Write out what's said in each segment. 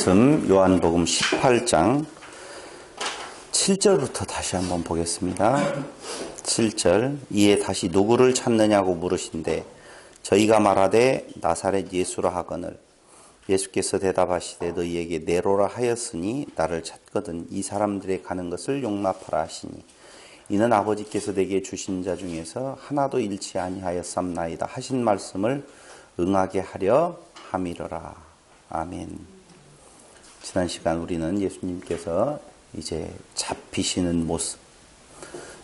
말씀 요한복음 18장 7절부터 다시 한번 보겠습니다. 7절 이에 다시 누구를 찾느냐고 물으신대 저희가 말하되 나사렛 예수라 하거늘 예수께서 대답하시되 너희에게 네로라 하였으니 나를 찾거든 이 사람들의 가는 것을 용납하라 하시니 이는 아버지께서 내게 주신 자 중에서 하나도 잃지 아니하였삼나이다 하신 말씀을 응하게 하려 함이러라. 아멘. 지난 시간 우리는 예수님께서 이제 잡히시는 모습,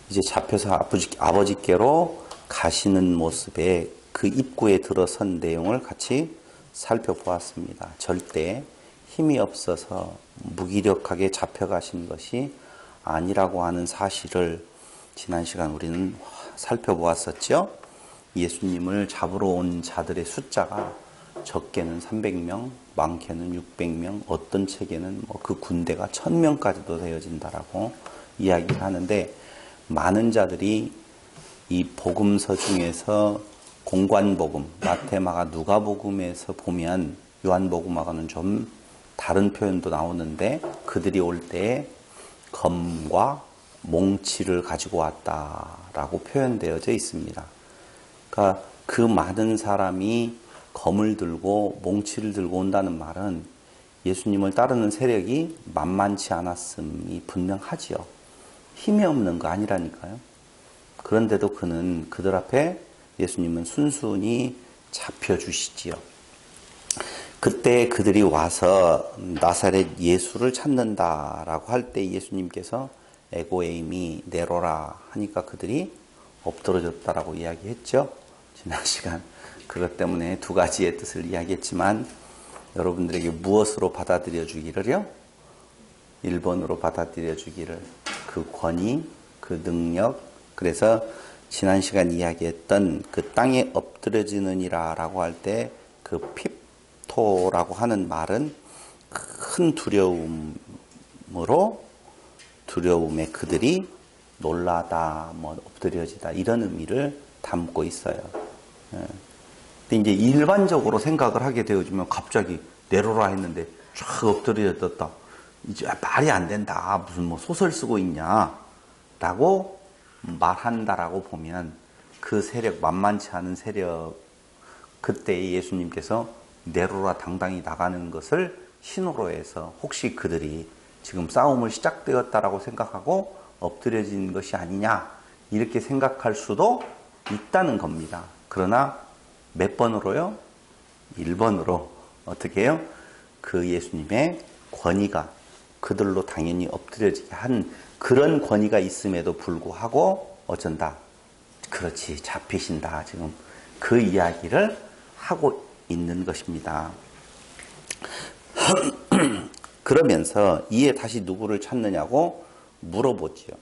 이제 잡혀서 아버지께로 가시는 모습에 그 입구에 들어선 내용을 같이 살펴보았습니다. 절대 힘이 없어서 무기력하게 잡혀가신 것이 아니라고 하는 사실을 지난 시간 우리는 살펴보았었죠. 예수님을 잡으러 온 자들의 숫자가 적게는 300명, 많게는 600명, 어떤 책에는 그 군대가 1000명까지도 되어진다라고 이야기를 하는데 많은 자들이 이 복음서 중에서 공관복음, 마태마가 누가복음에서 보면 요한복음하고는 좀 다른 표현도 나오는데 그들이 올 때 검과 몽치를 가지고 왔다라고 표현되어져 있습니다. 그러니까 그 많은 사람이 검을 들고 몽치를 들고 온다는 말은 예수님을 따르는 세력이 만만치 않았음이 분명하지요. 힘이 없는 거 아니라니까요. 그런데도 그들 앞에 예수님은 순순히 잡혀주시지요. 그때 그들이 와서 나사렛 예수를 찾는다라고 할 때 예수님께서 에고에이미 네로라 하니까 그들이 엎드러졌다라고 이야기했죠. 지난 시간 그것 때문에 두 가지의 뜻을 이야기했지만 여러분들에게 무엇으로 받아들여 주기를요? 1번으로 받아들여 주기를 그 권위, 그 능력. 그래서 지난 시간 이야기했던 그 땅에 엎드려지느니라 라고 할 때 그 핍토라고 하는 말은 큰 두려움에 그들이 놀라다, 엎드려지다 이런 의미를 담고 있어요. 근데 이제 일반적으로 생각을 하게 되어지면 갑자기 네로라 했는데 쫙 엎드려졌다. 이제 말이 안 된다. 무슨 소설 쓰고 있냐. 라고 말한다라고 보면 그 세력, 만만치 않은 세력, 그때 예수님께서 네로라 당당히 나가는 것을 신호로 해서 혹시 그들이 지금 싸움을 시작되었다라고 생각하고 엎드려진 것이 아니냐. 이렇게 생각할 수도 있다는 겁니다. 그러나 몇 번으로요? 1번으로 어떻게 해요? 그 예수님의 권위가 그들로 당연히 엎드려지게 한 그런 권위가 있음에도 불구하고 어쩐다? 그렇지, 잡히신다. 지금 그 이야기를 하고 있는 것입니다. 그러면서 이에 다시 누구를 찾느냐고 물어보지요.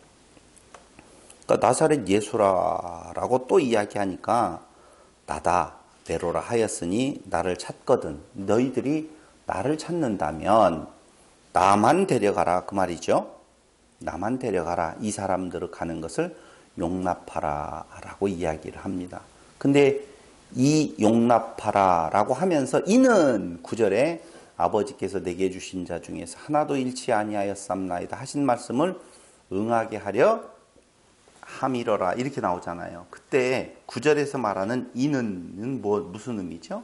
그러니까 나사렛 예수라라고 또 이야기하니까 나다 네로라 하였으니 나를 찾거든 너희들이 나를 찾는다면 나만 데려가라 그 말이죠. 나만 데려가라 이 사람들을 가는 것을 용납하라 라고 이야기를 합니다. 근데 이 용납하라 라고 하면서 이는 9절에 아버지께서 내게 주신 자 중에서 하나도 잃지 아니하였삼나이다 하신 말씀을 응하게 하려 함이러라 이렇게 나오잖아요. 그때 9절에서 말하는 이는 무슨 의미죠?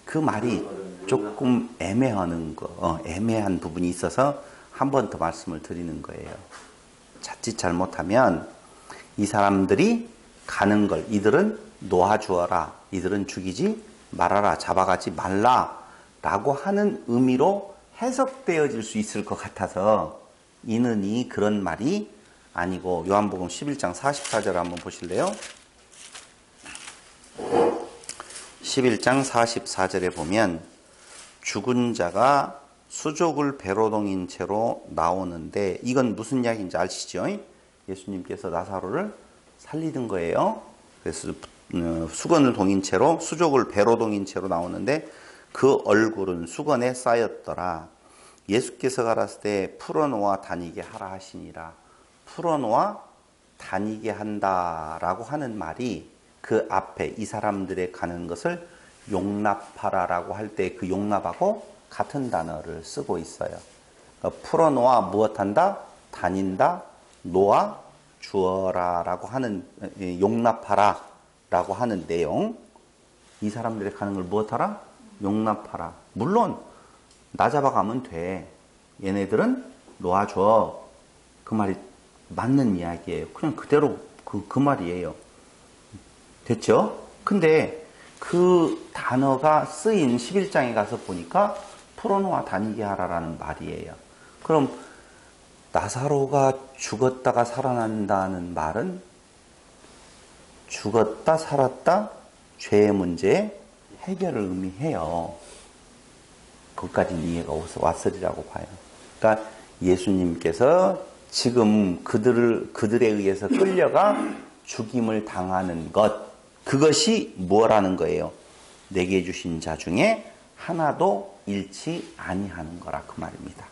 그 말이 조금 애매한 부분이 있어서 한 번 더 말씀을 드리는 거예요. 자칫 잘못하면 이 사람들이 가는 걸 이들은 놓아주어라, 이들은 죽이지 말아라, 잡아가지 말라 라고 하는 의미로 해석되어질 수 있을 것 같아서 이는이 그런 말이 아니고 요한복음 11장 44절 한번 보실래요? 11장 44절에 보면 죽은 자가 수족을 배로 동인 채로 나오는데 이건 무슨 이야기인지 아시죠? 예수님께서 나사로를 살리는 거예요. 그래서 수건을 동인 채로 수족을 배로 동인 채로 나오는데 그 얼굴은 수건에 쌓였더라. 예수께서 가라사대 때 풀어놓아 다니게 하라 하시니라. 풀어놓아 다니게 한다라고 하는 말이 그 앞에 이 사람들의 가는 것을 용납하라라고 할 때 그 용납하고 같은 단어를 쓰고 있어요. 풀어놓아 무엇한다? 다닌다, 놓아 주어라라고 하는, 용납하라라고 하는 내용. 이 사람들이 가는 걸 무엇하라? 용납하라. 물론 나 잡아가면 돼. 얘네들은 놓아줘. 그 말이 맞는 이야기예요. 그냥 그대로 그 말이에요. 됐죠? 근데 그 단어가 쓰인 11장에 가서 보니까 풀어놓아 다니게 하라라는 말이에요. 그럼 나사로가 죽었다가 살아난다는 말은 죽었다 살았다 죄의 문제 해결을 의미해요. 그것까지는 이해가 왔으리라고 봐요. 그러니까 예수님께서 지금 그들에 의해서 끌려가 죽임을 당하는 것, 그것이 뭐라는 거예요? 내게 주신 자 중에 하나도 잃지 아니하는 거라 그 말입니다.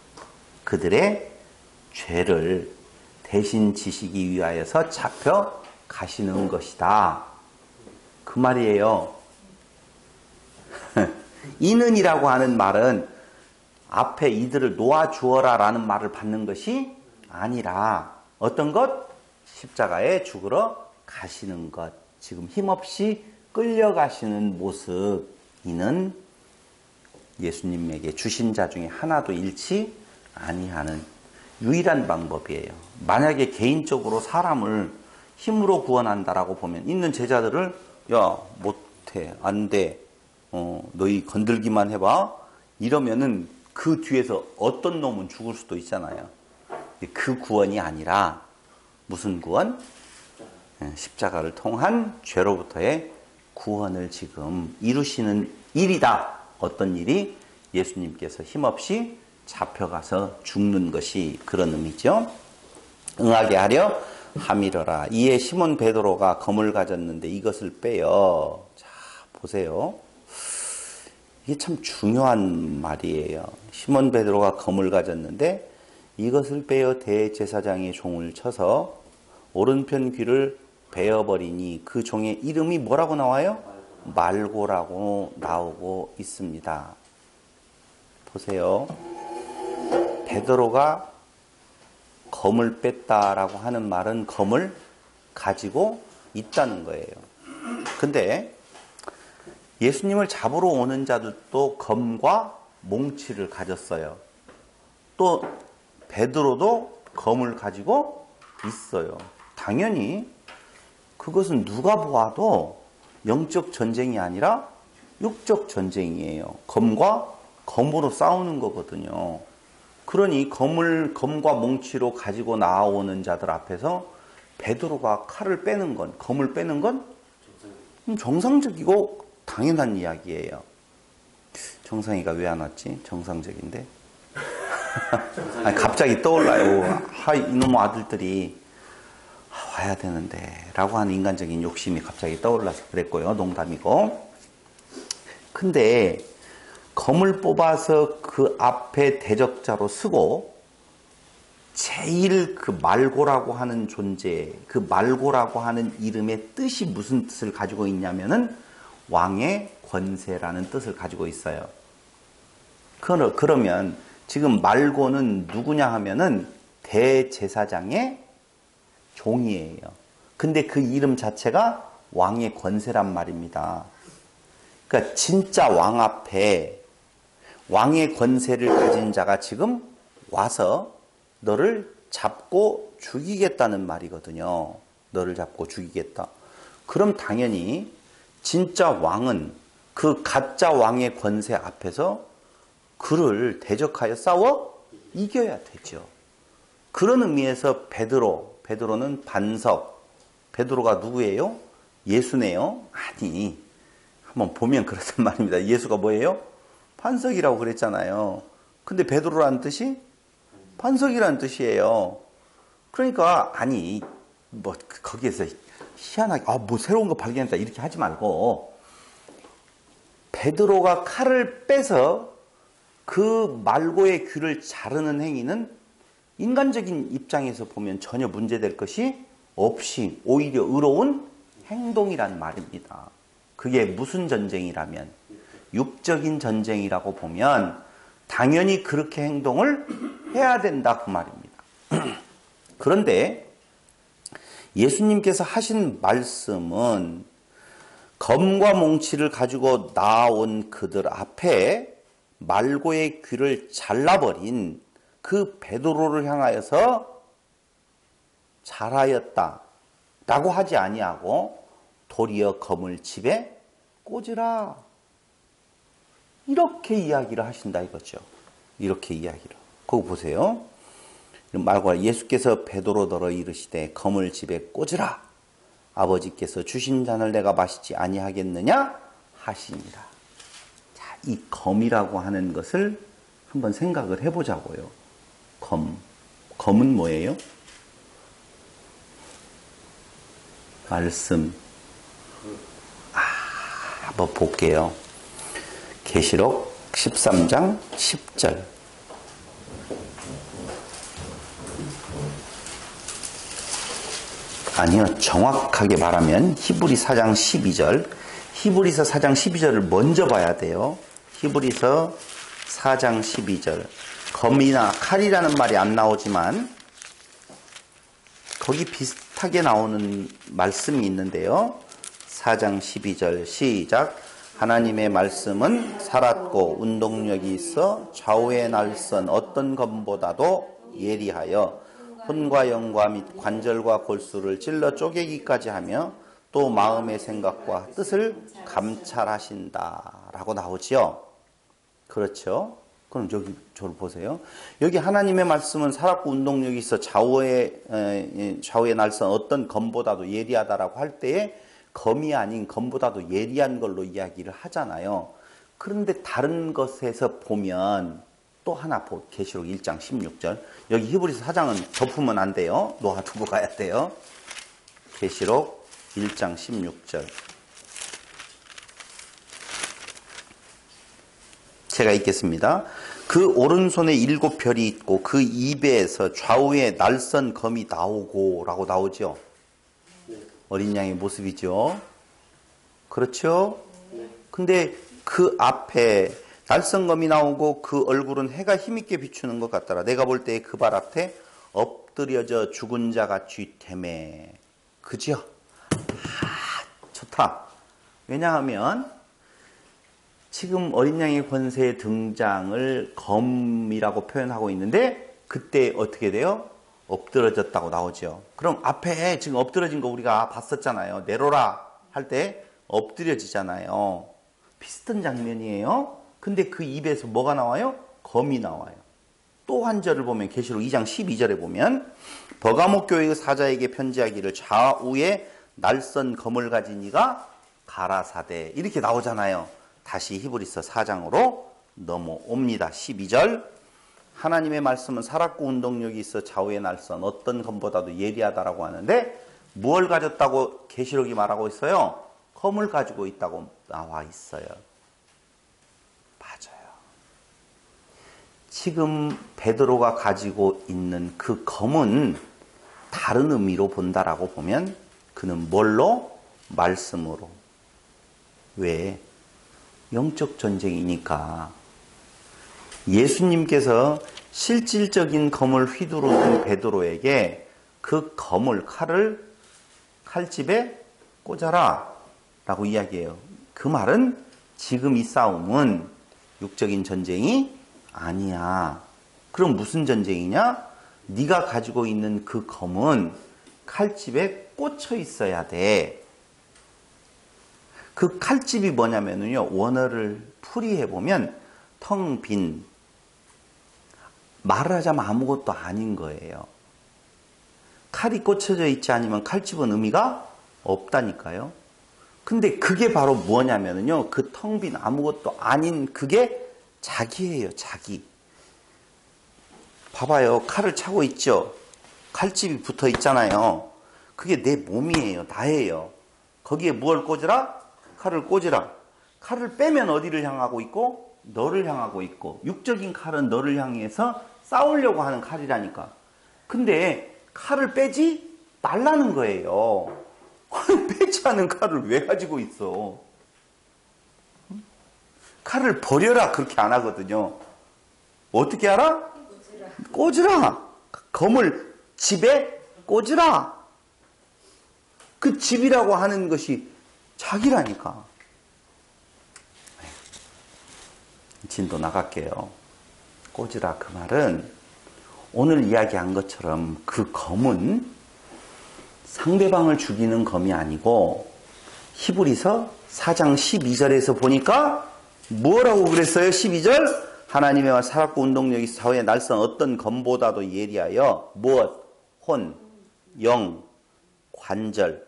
그들의 죄를 대신 지시기 위하여서 잡혀 가시는 것이다. 그 말이에요. 이는이라고 하는 말은 앞에 이들을 놓아주어라 라는 말을 받는 것이 아니라 어떤 것? 십자가에 죽으러 가시는 것. 지금 힘없이 끌려가시는 모습. 이는 예수님에게 주신 자 중에 하나도 잃지 아니하는 유일한 방법이에요. 만약에 개인적으로 사람을 힘으로 구원한다라고 보면 있는 제자들을 야 못해 안 돼 너희 건들기만 해봐 이러면은 그 뒤에서 어떤 놈은 죽을 수도 있잖아요. 그 구원이 아니라 무슨 구원? 십자가를 통한 죄로부터의 구원을 지금 이루시는 일이다. 어떤 일이? 예수님께서 힘없이 잡혀가서 죽는 것이 그런 의미죠. 응하게 하려 함이러라. 이에 시몬 베드로가 검을 가졌는데 이것을 빼어. 자, 보세요. 이게 참 중요한 말이에요. 시몬 베드로가 검을 가졌는데 이것을 빼어 대제사장의 종을 쳐서 오른편 귀를 베어버리니 그 종의 이름이 뭐라고 나와요? 말고라고 나오고 있습니다. 보세요. 베드로가 검을 뺐다라고 하는 말은 검을 가지고 있다는 거예요. 근데 예수님을 잡으러 오는 자들도 검과 몽치를 가졌어요. 또 베드로도 검을 가지고 있어요. 당연히 그것은 누가 보아도 영적 전쟁이 아니라 육적 전쟁이에요. 검과 검으로 싸우는 거거든요. 그러니 검과 몽치로 가지고 나오는 자들 앞에서 베드로가 칼을 빼는 건, 검을 빼는 건 정상적이고 당연한 이야기예요. 정상이가 왜 안 왔지? 정상적인데. 아니, 갑자기 떠올라요. 이놈의 아들들이 와야 되는데 라고 하는 인간적인 욕심이 갑자기 떠올라서 그랬고요. 농담이고. 근데 검을 뽑아서 그 앞에 대적자로 쓰고 제일 그 말고라고 하는 존재, 그 말고라고 하는 이름의 뜻이 무슨 뜻을 가지고 있냐면은 왕의 권세라는 뜻을 가지고 있어요. 그러면 지금 말고는 누구냐 하면은 대제사장의 종이에요. 근데 그 이름 자체가 왕의 권세란 말입니다. 그러니까 진짜 왕 앞에 왕의 권세를 가진 자가 지금 와서 너를 잡고 죽이겠다는 말이거든요. 너를 잡고 죽이겠다. 그럼 당연히 진짜 왕은 그 가짜 왕의 권세 앞에서 그를 대적하여 싸워 이겨야 되죠. 그런 의미에서 베드로는 반석. 베드로가 누구예요? 예수네요? 아니, 한번 보면 그렇단 말입니다. 예수가 뭐예요? 반석이라고 그랬잖아요. 근데 베드로라는 뜻이 반석이라는 뜻이에요. 그러니까 아니 뭐 거기에서 희한하게 뭐 새로운 거 발견했다 이렇게 하지 말고 베드로가 칼을 빼서 그 말고의 귀를 자르는 행위는 인간적인 입장에서 보면 전혀 문제될 것이 없이 오히려 의로운 행동이란 말입니다. 그게 무슨 전쟁이라면 육적인 전쟁이라고 보면 당연히 그렇게 행동을 해야 된다 그 말입니다. 그런데 예수님께서 하신 말씀은 검과 몽치를 가지고 나온 그들 앞에 말고의 귀를 잘라버린 그 베드로를 향하여서 잘하였다 라고 하지 아니하고 도리어 검을 집에 꽂으라 이렇게 이야기를 하신다 이거죠. 이렇게 이야기를. 그거 보세요. 말과 예수께서 베드로더러 이르시되 검을 집에 꽂으라. 아버지께서 주신 잔을 내가 마시지 아니하겠느냐 하시니라. 자, 이 검이라고 하는 것을 한번 생각을 해보자고요. 검은 뭐예요? 말씀. 한번 볼게요. 계시록 13장 10절. 아니요, 정확하게 말하면 히브리 4장 12절. 히브리서 4장 12절을 먼저 봐야 돼요. 히브리서 4장 12절. 검이나 칼이라는 말이 안 나오지만 거기 비슷하게 나오는 말씀이 있는데요. 4장 12절 시작. 하나님의 말씀은 살았고 운동력이 있어 좌우의 날선 어떤 검보다도 예리하여 혼과 영과 및 관절과 골수를 찔러 쪼개기까지 하며 또 마음의 생각과 뜻을 감찰하신다 라고 나오지요. 그렇죠? 그럼 여기 저를 보세요. 여기 하나님의 말씀은 살았고 운동력이 있어 좌우의 날선 어떤 검보다도 예리하다라고 할 때에 검이 아닌 검보다도 예리한 걸로 이야기를 하잖아요. 그런데 다른 것에서 보면 또 하나 계시록 1장 16절. 여기 히브리서 4장은 덮으면 안 돼요. 놓아두고 가야 돼요. 계시록 1장 16절. 제가 읽겠습니다. 그 오른손에 7별이 있고 그 입에서 좌우에 날선 검이 나오고 라고 나오죠. 어린 양의 모습이죠. 그렇죠? 근데 그 앞에 날선검이 나오고 그 얼굴은 해가 힘있게 비추는 것 같더라. 내가 볼 때 그 발 앞에 엎드려져 죽은 자 같이 되매. 그죠? 좋다. 왜냐하면 지금 어린 양의 권세의 등장을 검이라고 표현하고 있는데 그때 어떻게 돼요? 엎드러졌다고 나오죠. 그럼 앞에 지금 엎드러진 거 우리가 봤었잖아요. 내려라 할 때 엎드려지잖아요. 비슷한 장면이에요. 근데 그 입에서 뭐가 나와요? 검이 나와요. 또 한 절을 보면 계시록 2장 12절에 보면 버가모 교회의 사자에게 편지하기를 좌우에 날선 검을 가진 이가 가라사대 이렇게 나오잖아요. 다시 히브리서 4장으로 넘어옵니다. 12절 하나님의 말씀은 살았고 운동력이 있어 좌우의 날선 어떤 검보다도 예리하다라고 하는데 무엇을 가졌다고 계시록이 말하고 있어요? 검을 가지고 있다고 나와 있어요. 맞아요. 지금 베드로가 가지고 있는 그 검은 다른 의미로 본다라고 보면 그는 뭘로? 말씀으로. 왜? 영적 전쟁이니까. 예수님께서 실질적인 검을 휘두르는 베드로에게 그 검을 칼집에 꽂아라 라고 이야기해요. 그 말은 지금 이 싸움은 육적인 전쟁이 아니야. 그럼 무슨 전쟁이냐? 네가 가지고 있는 그 검은 칼집에 꽂혀 있어야 돼. 그 칼집이 뭐냐면요. 원어를 풀이해보면 텅 빈, 말을 하자면 아무것도 아닌 거예요. 칼이 꽂혀져 있지 않으면 칼집은 의미가 없다니까요. 근데 그게 바로 뭐냐면요. 그 텅 빈 아무것도 아닌 그게 자기예요. 자기. 봐봐요. 칼을 차고 있죠. 칼집이 붙어 있잖아요. 그게 내 몸이에요. 나예요. 거기에 뭘 꽂으라? 칼을 꽂으라. 칼을 빼면 어디를 향하고 있고? 너를 향하고 있고. 육적인 칼은 너를 향해서 싸우려고 하는 칼이라니까. 근데 칼을 빼지 말라는 거예요. 빼지 않은 칼을 왜 가지고 있어? 칼을 버려라 그렇게 안 하거든요. 어떻게 하라? 꽂으라. 검을 집에 꽂으라. 그 집이라고 하는 것이 자기라니까. 진도 나갈게요. 꽂으라 그 말은 오늘 이야기한 것처럼 그 검은 상대방을 죽이는 검이 아니고 히브리서 4장 12절에서 보니까 뭐라고 그랬어요? 12절 하나님의 말 살았고 운동력이 사회의 날선 어떤 검보다도 예리하여 무엇? 혼, 영, 관절,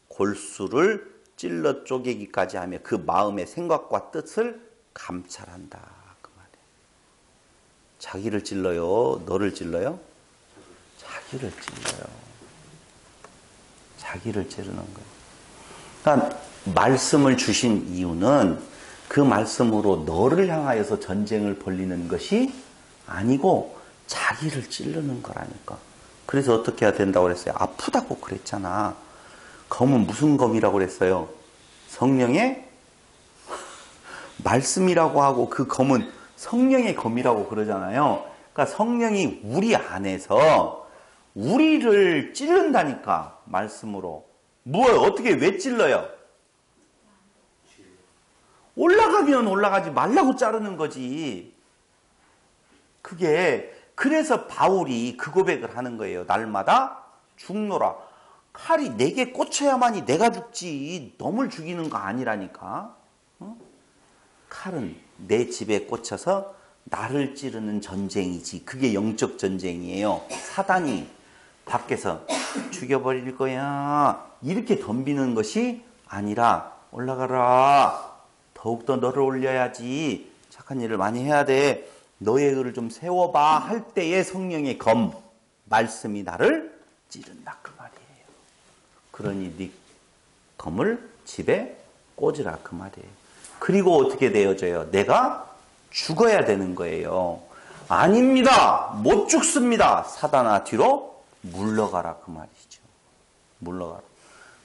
골수를 찔러 쪼개기까지 하며 그 마음의 생각과 뜻을 감찰한다. 그 말이에요. 자기를 찔러요? 너를 찔러요? 자기를 찔러요. 자기를 찌르는 거예요. 그러니까 말씀을 주신 이유는 그 말씀으로 너를 향하여서 전쟁을 벌리는 것이 아니고 자기를 찌르는 거라니까. 그래서 어떻게 해야 된다고 그랬어요? 아프다고 그랬잖아. 검은 무슨 검이라고 그랬어요? 성령의 말씀이라고 하고 그 검은 성령의 검이라고 그러잖아요. 그러니까 성령이 우리 안에서 우리를 찌른다니까 말씀으로. 뭘 어떻게 왜 찔러요? 올라가면 올라가지 말라고 자르는 거지. 그게 그래서 바울이 그 고백을 하는 거예요. 날마다 죽노라. 칼이 내게 꽂혀야만이 내가 죽지 놈을 죽이는 거 아니라니까. 어? 칼은 내 집에 꽂혀서 나를 찌르는 전쟁이지. 그게 영적 전쟁이에요. 사단이 밖에서 죽여버릴 거야 이렇게 덤비는 것이 아니라 올라가라. 더욱더 너를 올려야지. 착한 일을 많이 해야 돼. 너의 의를 좀 세워봐 할 때의 성령의 검 말씀이 나를 찌른다 그 말이에요. 그러니 네 검을 집에 꽂으라 그 말이에요. 그리고 어떻게 되어져요? 내가 죽어야 되는 거예요. 아닙니다. 못 죽습니다. 사단아 뒤로 물러가라 그 말이죠. 물러가라.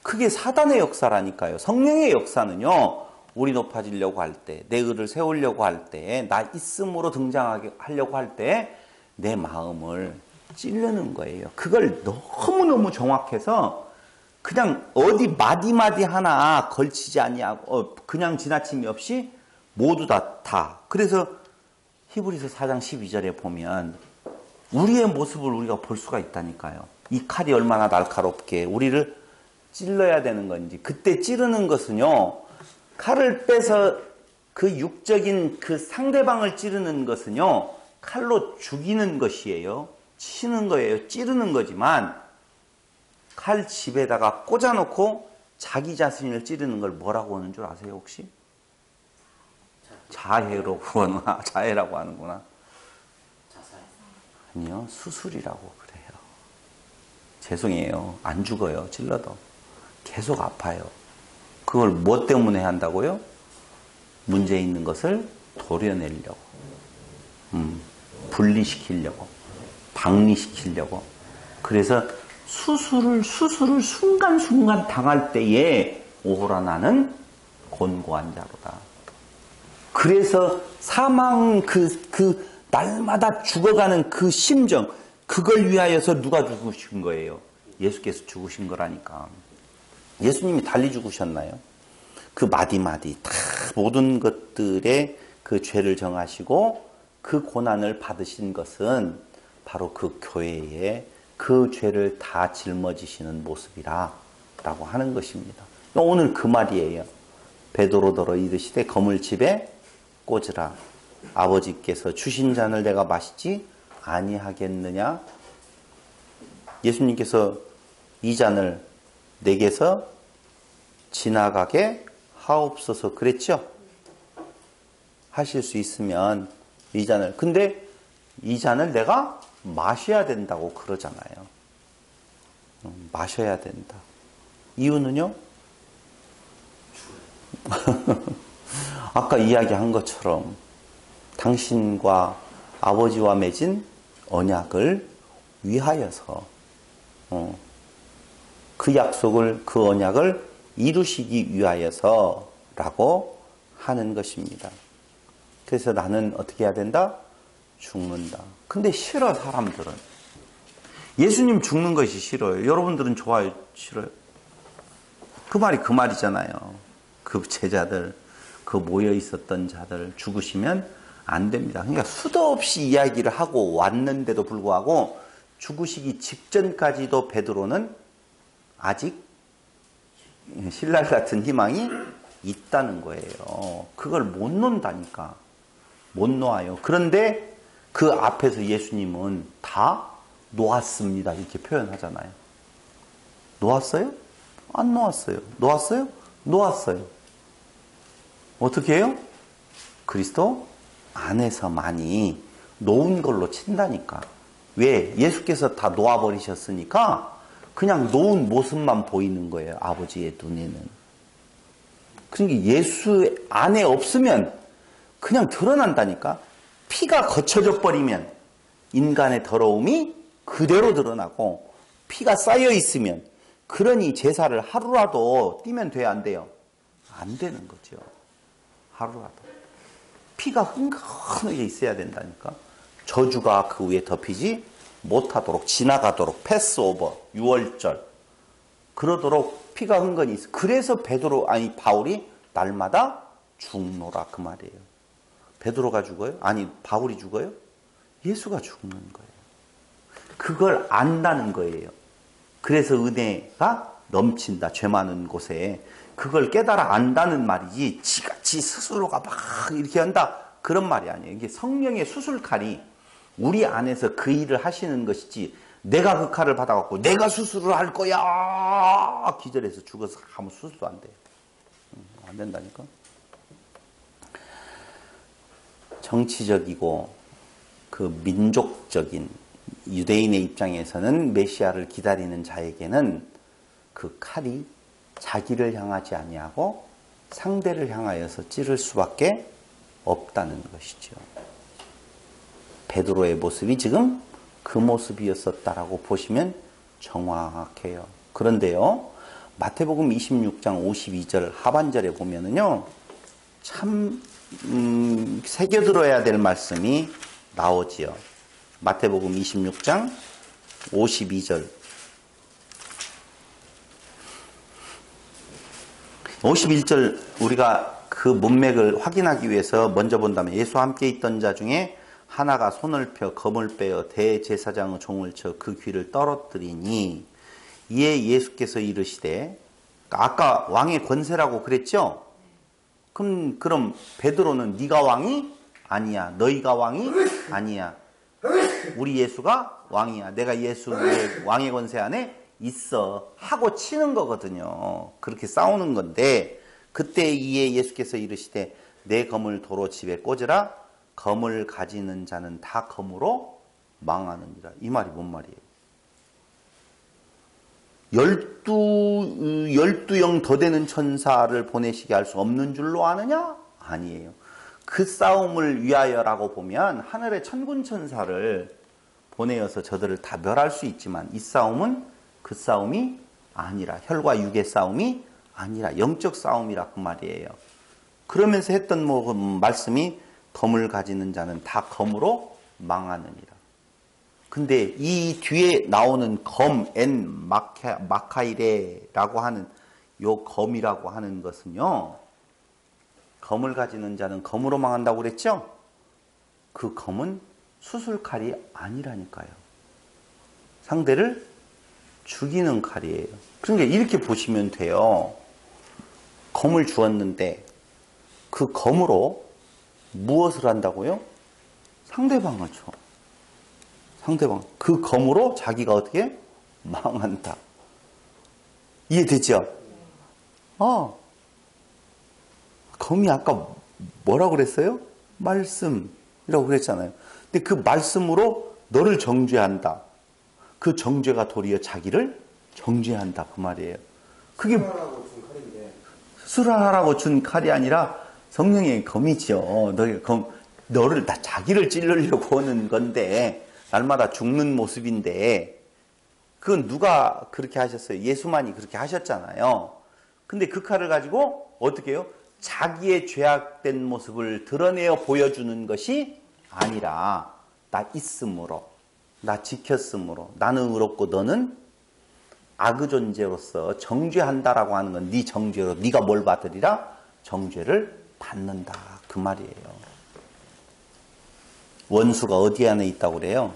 그게 사단의 역사라니까요. 성령의 역사는요. 우리 높아지려고 할 때, 내 의를 세우려고 할 때, 나 있음으로 등장하려고 할 때 내 마음을 찌르는 거예요. 그걸 너무너무 정확해서 그냥 어디 마디마디 하나 걸치지 아니하고 그냥 지나침이 없이 모두 다. 그래서 히브리서 4장 12절에 보면 우리의 모습을 우리가 볼 수가 있다니까요. 이 칼이 얼마나 날카롭게 우리를 찔러야 되는 건지. 그때 찌르는 것은요. 칼을 빼서 그 육적인 그 상대방을 찌르는 것은요. 칼로 죽이는 것이에요. 치는 거예요. 찌르는 거지만 칼 집에다가 꽂아놓고 자기 자신을 찌르는 걸 뭐라고 하는 줄 아세요 혹시? 자해라고 하는구나. 자해라고 하는구나. 아니요. 수술이라고 그래요. 죄송해요. 안 죽어요. 찔러도. 계속 아파요. 그걸 뭐 때문에 한다고요? 문제 있는 것을 도려내려고. 분리시키려고. 박리시키려고. 그래서 수술을 순간순간 당할 때에 오호라 나는 곤고한 자로다. 그래서 사망 그 날마다 죽어가는 그 심정 그걸 위하여서 누가 죽으신 거예요? 예수께서 죽으신 거라니까. 예수님이 달리 죽으셨나요? 그 마디마디 다 모든 것들의 그 죄를 정하시고 그 고난을 받으신 것은 바로 그 교회에 그 죄를 다 짊어지시는 모습이라 라고 하는 것입니다. 오늘 그 말이에요. 베드로더러 이르시되 검을 집에 꽂으라. 아버지께서 주신 잔을 내가 마시지 아니하겠느냐? 예수님께서 이 잔을 내게서 지나가게 하옵소서 그랬죠? 하실 수 있으면 이 잔을. 근데 이 잔을 내가 마셔야 된다고 그러잖아요. 마셔야 된다. 이유는요? 아까 이야기한 것처럼 당신과 아버지와 맺은 언약을 위하여서 그 약속을 그 언약을 이루시기 위하여서라고 하는 것입니다. 그래서 나는 어떻게 해야 된다? 죽는다. 근데 싫어, 사람들은. 예수님 죽는 것이 싫어요. 여러분들은 좋아요, 싫어요? 그 말이 그 말이잖아요. 그 제자들, 그 모여 있었던 자들 죽으시면 안 됩니다. 그러니까 수도 없이 이야기를 하고 왔는데도 불구하고 죽으시기 직전까지도 베드로는 아직 신랄 같은 희망이 있다는 거예요. 그걸 못 논다니까. 못 놓아요. 그런데 그 앞에서 예수님은 다 놓았습니다. 이렇게 표현하잖아요. 놓았어요? 안 놓았어요. 놓았어요? 놓았어요. 어떻게 해요? 그리스도 안에서만이 놓은 걸로 친다니까. 왜? 예수께서 다 놓아버리셨으니까 그냥 놓은 모습만 보이는 거예요. 아버지의 눈에는. 그러니까 예수 안에 없으면 그냥 드러난다니까. 피가 거쳐져 버리면 인간의 더러움이 그대로 드러나고, 피가 쌓여 있으면 그러니 제사를 하루라도 띄면 돼야 안 돼요? 안 되는 거죠. 하루라도. 피가 흥건하게 있어야 된다니까. 저주가 그 위에 덮이지 못하도록, 지나가도록, 패스오버, 유월절 그러도록 피가 흥건히 있어. 그래서 바울이 날마다 죽노라 그 말이에요. 베드로가 죽어요? 아니, 바울이 죽어요? 예수가 죽는 거예요. 그걸 안다는 거예요. 그래서 은혜가 넘친다. 죄 많은 곳에. 그걸 깨달아 안다는 말이지 지같이 스스로가 막 이렇게 한다 그런 말이 아니에요. 이게 성령의 수술칼이 우리 안에서 그 일을 하시는 것이지, 내가 그 칼을 받아갖고 내가 수술을 할 거야 기절해서 죽어서 아무 수술도 안 돼요. 안 된다니까. 정치적이고 그 민족적인 유대인의 입장에서는 메시아를 기다리는 자에게는 그 칼이 자기를 향하지 아니하고 상대를 향하여서 찌를 수밖에 없다는 것이죠. 베드로의 모습이 지금 그 모습이었었다라고 보시면 정확해요. 그런데요, 마태복음 26장 52절 하반절에 보면은요, 참 새겨들어야 될 말씀이 나오지요. 마태복음 26장 52절. 51절 우리가 그 문맥을 확인하기 위해서 먼저 본다면, 예수와 함께 있던 자 중에 하나가 손을 펴 검을 빼어 대제사장의 종을 쳐 그 귀를 떨어뜨리니, 이에 예수께서 이르시되, 아까 왕의 권세라고 그랬죠? 그럼 베드로는 네가 왕이 아니야. 너희가 왕이 아니야. 우리 예수가 왕이야. 내가 예수의 왕의 권세 안에 있어 하고 치는 거거든요. 그렇게 싸우는 건데, 그때 이에 예수께서 이르시되 내 검을 도로 집에 꽂으라. 검을 가지는 자는 다 검으로 망하느니라. 이 말이 뭔 말이에요? 12영 더 되는 천사를 보내시게 할 수 없는 줄로 아느냐? 아니에요. 그 싸움을 위하여라고 보면 하늘의 천군 천사를 보내어서 저들을 다 멸할 수 있지만, 이 싸움은 그 싸움이 아니라, 혈과 육의 싸움이 아니라 영적 싸움이라 그 말이에요. 그러면서 했던 말씀이 검을 가지는 자는 다 검으로 망하느니라. 근데 이 뒤에 나오는 검, 마카이레라고 하는 요 검이라고 하는 것은요, 검을 가지는 자는 검으로 망한다고 그랬죠? 그 검은 수술칼이 아니라니까요. 상대를 죽이는 칼이에요. 그러니까 이렇게 보시면 돼요. 검을 주었는데 그 검으로 무엇을 한다고요? 상대방을 쳐. 상대방. 그 검으로 자기가 어떻게? 망한다. 이해되죠? 검이 아까 뭐라고 그랬어요? 말씀이라고 그랬잖아요. 근데 그 말씀으로 너를 정죄한다. 그 정죄가 도리어 자기를 정죄한다. 그 말이에요. 그게 수술하라고 준 칼이 아니라 성령의 검이죠. 너를 다 자기를 찌르려고 하는 건데, 날마다 죽는 모습인데, 그건 누가 그렇게 하셨어요? 예수만이 그렇게 하셨잖아요. 근데 그 칼을 가지고 어떻게 해요? 자기의 죄악된 모습을 드러내어 보여주는 것이 아니라 나 있음으로, 나 지켰음으로, 나는 의롭고 너는 악의 존재로서 정죄한다라고 하는 건 네 정죄로 네가 뭘 받으리라? 정죄를 받는다. 그 말이에요. 원수가 어디 안에 있다고 그래요?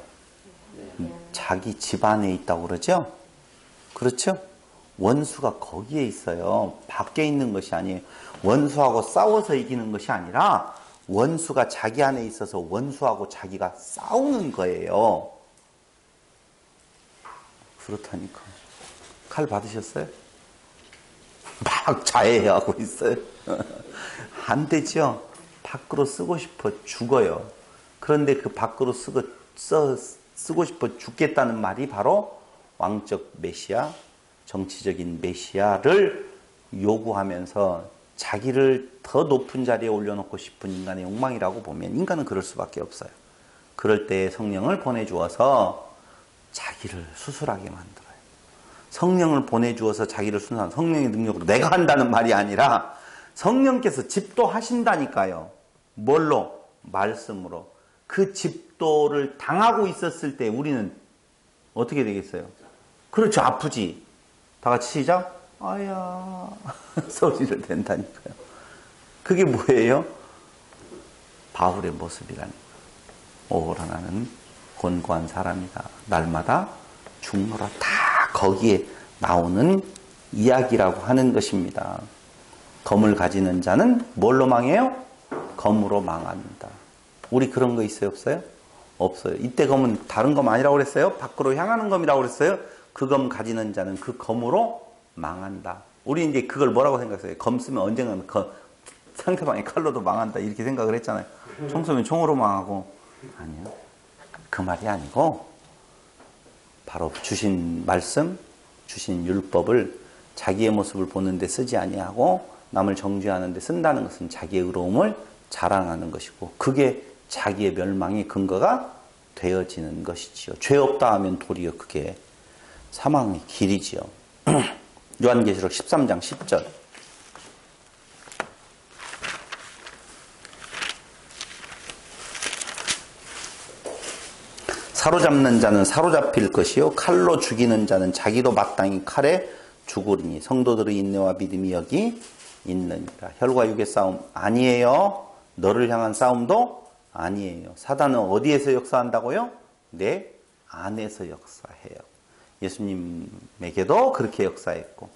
자기 집 안에 있다고 그러죠? 그렇죠? 원수가 거기에 있어요. 밖에 있는 것이 아니에요. 원수하고 싸워서 이기는 것이 아니라 원수가 자기 안에 있어서 원수하고 자기가 싸우는 거예요. 그렇다니까. 칼 받으셨어요? 막 자해하고 있어요. 안 되죠? 밖으로 쓰고 싶어 죽어요. 그런데 그 밖으로 쓰고 싶어 죽겠다는 말이 바로 왕적 메시아, 정치적인 메시아를 요구하면서 자기를 더 높은 자리에 올려놓고 싶은 인간의 욕망이라고 보면 인간은 그럴 수밖에 없어요. 그럴 때 성령을 보내주어서 자기를 수술하게 만들어요. 성령을 보내주어서 자기를 순수한 성령의 능력으로 내가 한다는 말이 아니라 성령께서 집도하신다니까요. 뭘로? 말씀으로. 그 집도를 당하고 있었을 때 우리는 어떻게 되겠어요? 그렇죠. 아프지. 다 같이 시작. 아야 소리를 낸다니까요. 그게 뭐예요? 바울의 모습이라는 거예요. 오호라 나는 곤고한 사람이다. 날마다 죽노라. 다 거기에 나오는 이야기라고 하는 것입니다. 검을 가지는 자는 뭘로 망해요? 검으로 망한다. 우리 그런 거 있어요? 없어요? 없어요. 이때 검은 다른 검 아니라고 그랬어요? 밖으로 향하는 검이라고 그랬어요? 그 검 가지는 자는 그 검으로 망한다. 우리 이제 그걸 뭐라고 생각했어요? 검 쓰면 언젠가는 상대방의 칼로도 망한다. 이렇게 생각을 했잖아요. 총 쏘면 총으로 망하고. 아니요. 그 말이 아니고 바로 주신 말씀, 주신 율법을 자기의 모습을 보는데 쓰지 아니하고 남을 정죄하는 데 쓴다는 것은 자기의 의로움을 자랑하는 것이고 그게 자기의 멸망의 근거가 되어지는 것이지요. 죄 없다 하면 도리어 그게 사망의 길이지요. 요한계시록 13장 10절. 사로잡는 자는 사로잡힐 것이요 칼로 죽이는 자는 자기도 마땅히 칼에 죽으리니 성도들의 인내와 믿음이 여기 있느니라. 혈과 육의 싸움 아니에요. 너를 향한 싸움도 아니에요. 사단은 어디에서 역사한다고요? 내 안에서 역사해요. 예수님에게도 그렇게 역사했고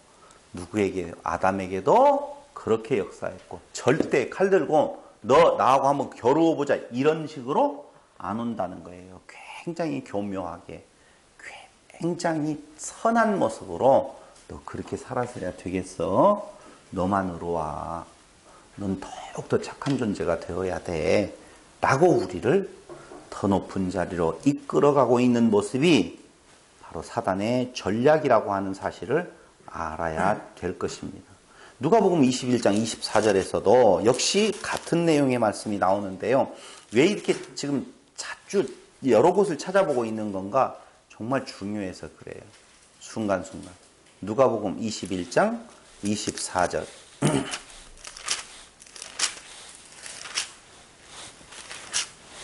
누구에게? 아담에게도 그렇게 역사했고 절대 칼 들고 너 나하고 한번 겨루어보자 이런 식으로 안 온다는 거예요. 굉장히 교묘하게 굉장히 선한 모습으로 너 그렇게 살아서야 되겠어? 너만 의로와. 넌 더욱더 착한 존재가 되어야 돼. 라고 우리를 더 높은 자리로 이끌어가고 있는 모습이 바로 사단의 전략이라고 하는 사실을 알아야 될 것입니다. 누가복음 21장 24절에서도 역시 같은 내용의 말씀이 나오는데요. 왜 이렇게 지금 자주 여러 곳을 찾아보고 있는 건가? 정말 중요해서 그래요. 순간순간. 누가복음 21장 24절.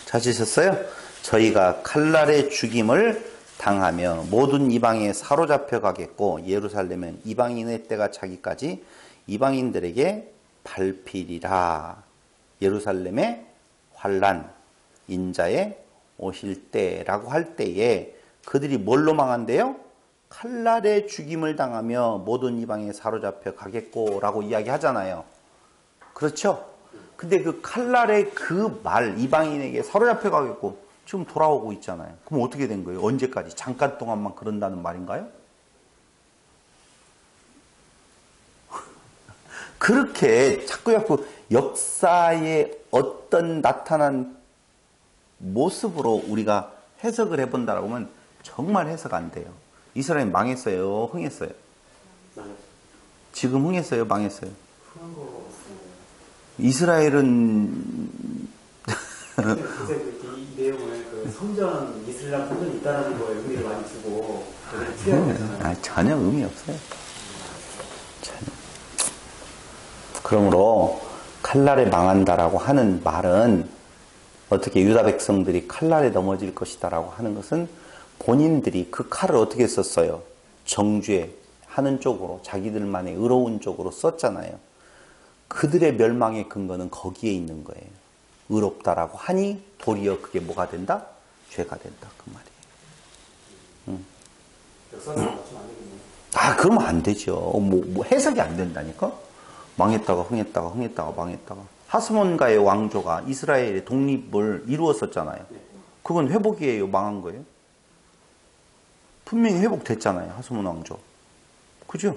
찾으셨어요? 저희가 칼날의 죽임을 당하며 모든 이방에 사로잡혀 가겠고 예루살렘은 이방인의 때가 차기까지 이방인들에게 밟히리라. 예루살렘의 환난, 인자의 오실 때라고 할 때에 그들이 뭘로 망한대요? 칼날의 죽임을 당하며 모든 이방에 사로잡혀 가겠고 라고 이야기하잖아요. 그렇죠? 근데 그 칼날의 그 말, 이방인에게 사로잡혀 가겠고 지금 돌아오고 있잖아요. 그럼 어떻게 된 거예요? 언제까지? 잠깐 동안만 그런다는 말인가요? 그렇게 자꾸 역사의 어떤 나타난 모습으로 우리가 해석을 해본다라고 하면 정말 해석 안 돼요. 이스라엘 망했어요? 흥했어요? 지금 흥했어요? 망했어요? 이스라엘은 이 내용을 그 성전 이슬람 성전이 있다는 거에 의미를 많이 두고 전혀 의미 없어요. 전혀. 그러므로 칼날에 망한다라고 하는 말은 어떻게 유다 백성들이 칼날에 넘어질 것이다라고 하는 것은 본인들이 그 칼을 어떻게 썼어요? 정죄 하는 쪽으로 자기들만의 의로운 쪽으로 썼잖아요. 그들의 멸망의 근거는 거기에 있는 거예요. 의롭다라고 하니 도리어 그게 뭐가 된다? 죄가 된다 그 말이에요. 역사상 맞추면 안 되겠네요. 아 그러면 안 되죠. 뭐 해석이 안 된다니까. 망했다가 흥했다가 흥했다가 망했다가 하스몬가의 왕조가 이스라엘의 독립을 이루었었잖아요. 그건 회복이에요, 망한 거예요? 분명히 회복됐잖아요, 하스몬 왕조. 그죠?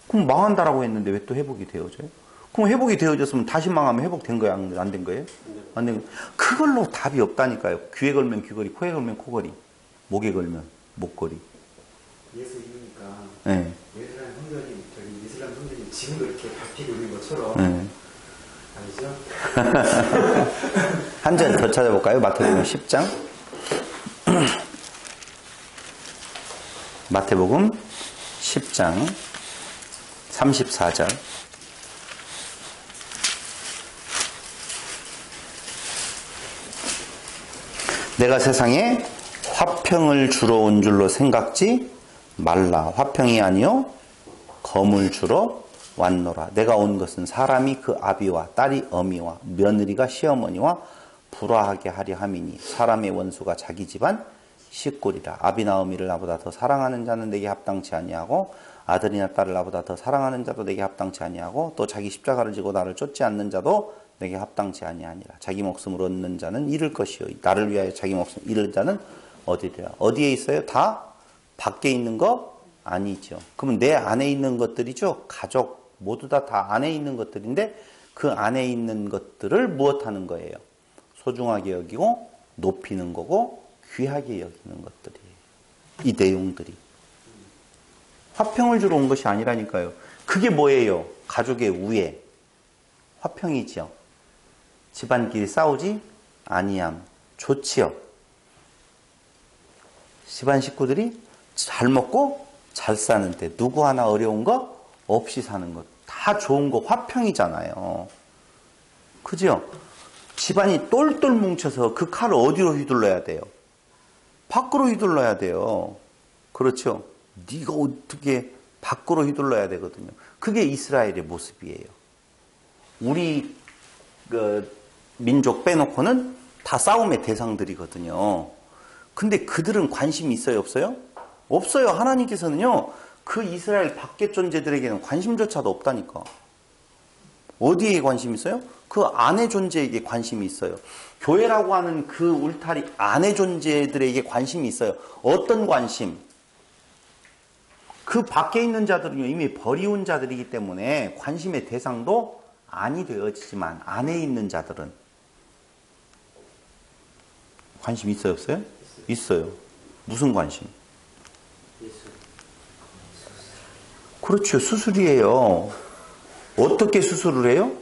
그럼 망한다라고 했는데 왜 또 회복이 되어져요? 그럼 회복이 되어졌으면 다시 망하면 회복된 거예요, 안 된 거예요? 안 된 거예요. 그걸로 답이 없다니까요. 귀에 걸면 귀걸이, 코에 걸면 코걸이, 목에 걸면 목걸이. 예수이니까 네. 이슬람 성전이 저기 이슬람 성전이 지금도 이렇게 밟히고 있는 것처럼 네. 아니죠? 한 절 더 찾아볼까요? 마태복음 10장. 마태복음 10장 34절. 내가 세상에 화평을 주러 온 줄로 생각지 말라. 화평이 아니요 검을 주러 왔노라. 내가 온 것은 사람이 그 아비와 딸이 어미와 며느리가 시어머니와 불화하게 하려 함이니 사람의 원수가 자기 집안 식구리라. 아비나 어미를 나보다 더 사랑하는 자는 내게 합당치 아니하고 아들이나 딸을 나보다 더 사랑하는 자도 내게 합당치 아니하고 또 자기 십자가를 지고 나를 쫓지 않는 자도 내게 합당치 아니하니라. 자기 목숨을 얻는 자는 잃을 것이요 나를 위하여 자기 목숨을 잃을 자는 어디리라. 어디에 있어요? 다 밖에 있는 거 아니죠. 그러면 내 안에 있는 것들이죠. 가족 모두 다 안에 있는 것들인데 그 안에 있는 것들을 무엇하는 거예요? 소중하게 여기고 높이는 거고 귀하게 여기는 것들이에요. 이 내용들이. 화평을 주러 온 것이 아니라니까요. 그게 뭐예요? 가족의 우애. 화평이지요. 집안끼리 싸우지 아니함. 좋지요. 집안 식구들이 잘 먹고 잘 사는데 누구 하나 어려운 거 없이 사는 것. 다 좋은 거 화평이잖아요. 그죠? 집안이 똘똘 뭉쳐서 그 칼을 어디로 휘둘러야 돼요? 밖으로 휘둘러야 돼요. 그렇죠? 네가 어떻게 밖으로 휘둘러야 되거든요. 그게 이스라엘의 모습이에요. 우리 민족 빼놓고는 다 싸움의 대상들이거든요. 근데 그들은 관심이 있어요, 없어요? 없어요. 하나님께서는요, 그 이스라엘 밖의 존재들에게는 관심조차도 없다니까. 어디에 관심이 있어요? 그 안의 존재에게 관심이 있어요. 교회라고 하는 그 울타리 안의 존재들에게 관심이 있어요. 어떤 관심? 그 밖에 있는 자들은 이미 버리운 자들이기 때문에 관심의 대상도 아니 되어지지만 안에 있는 자들은 관심 있어요, 없어요? 있어요. 무슨 관심? 그렇죠. 수술이에요. 어떻게 수술을 해요?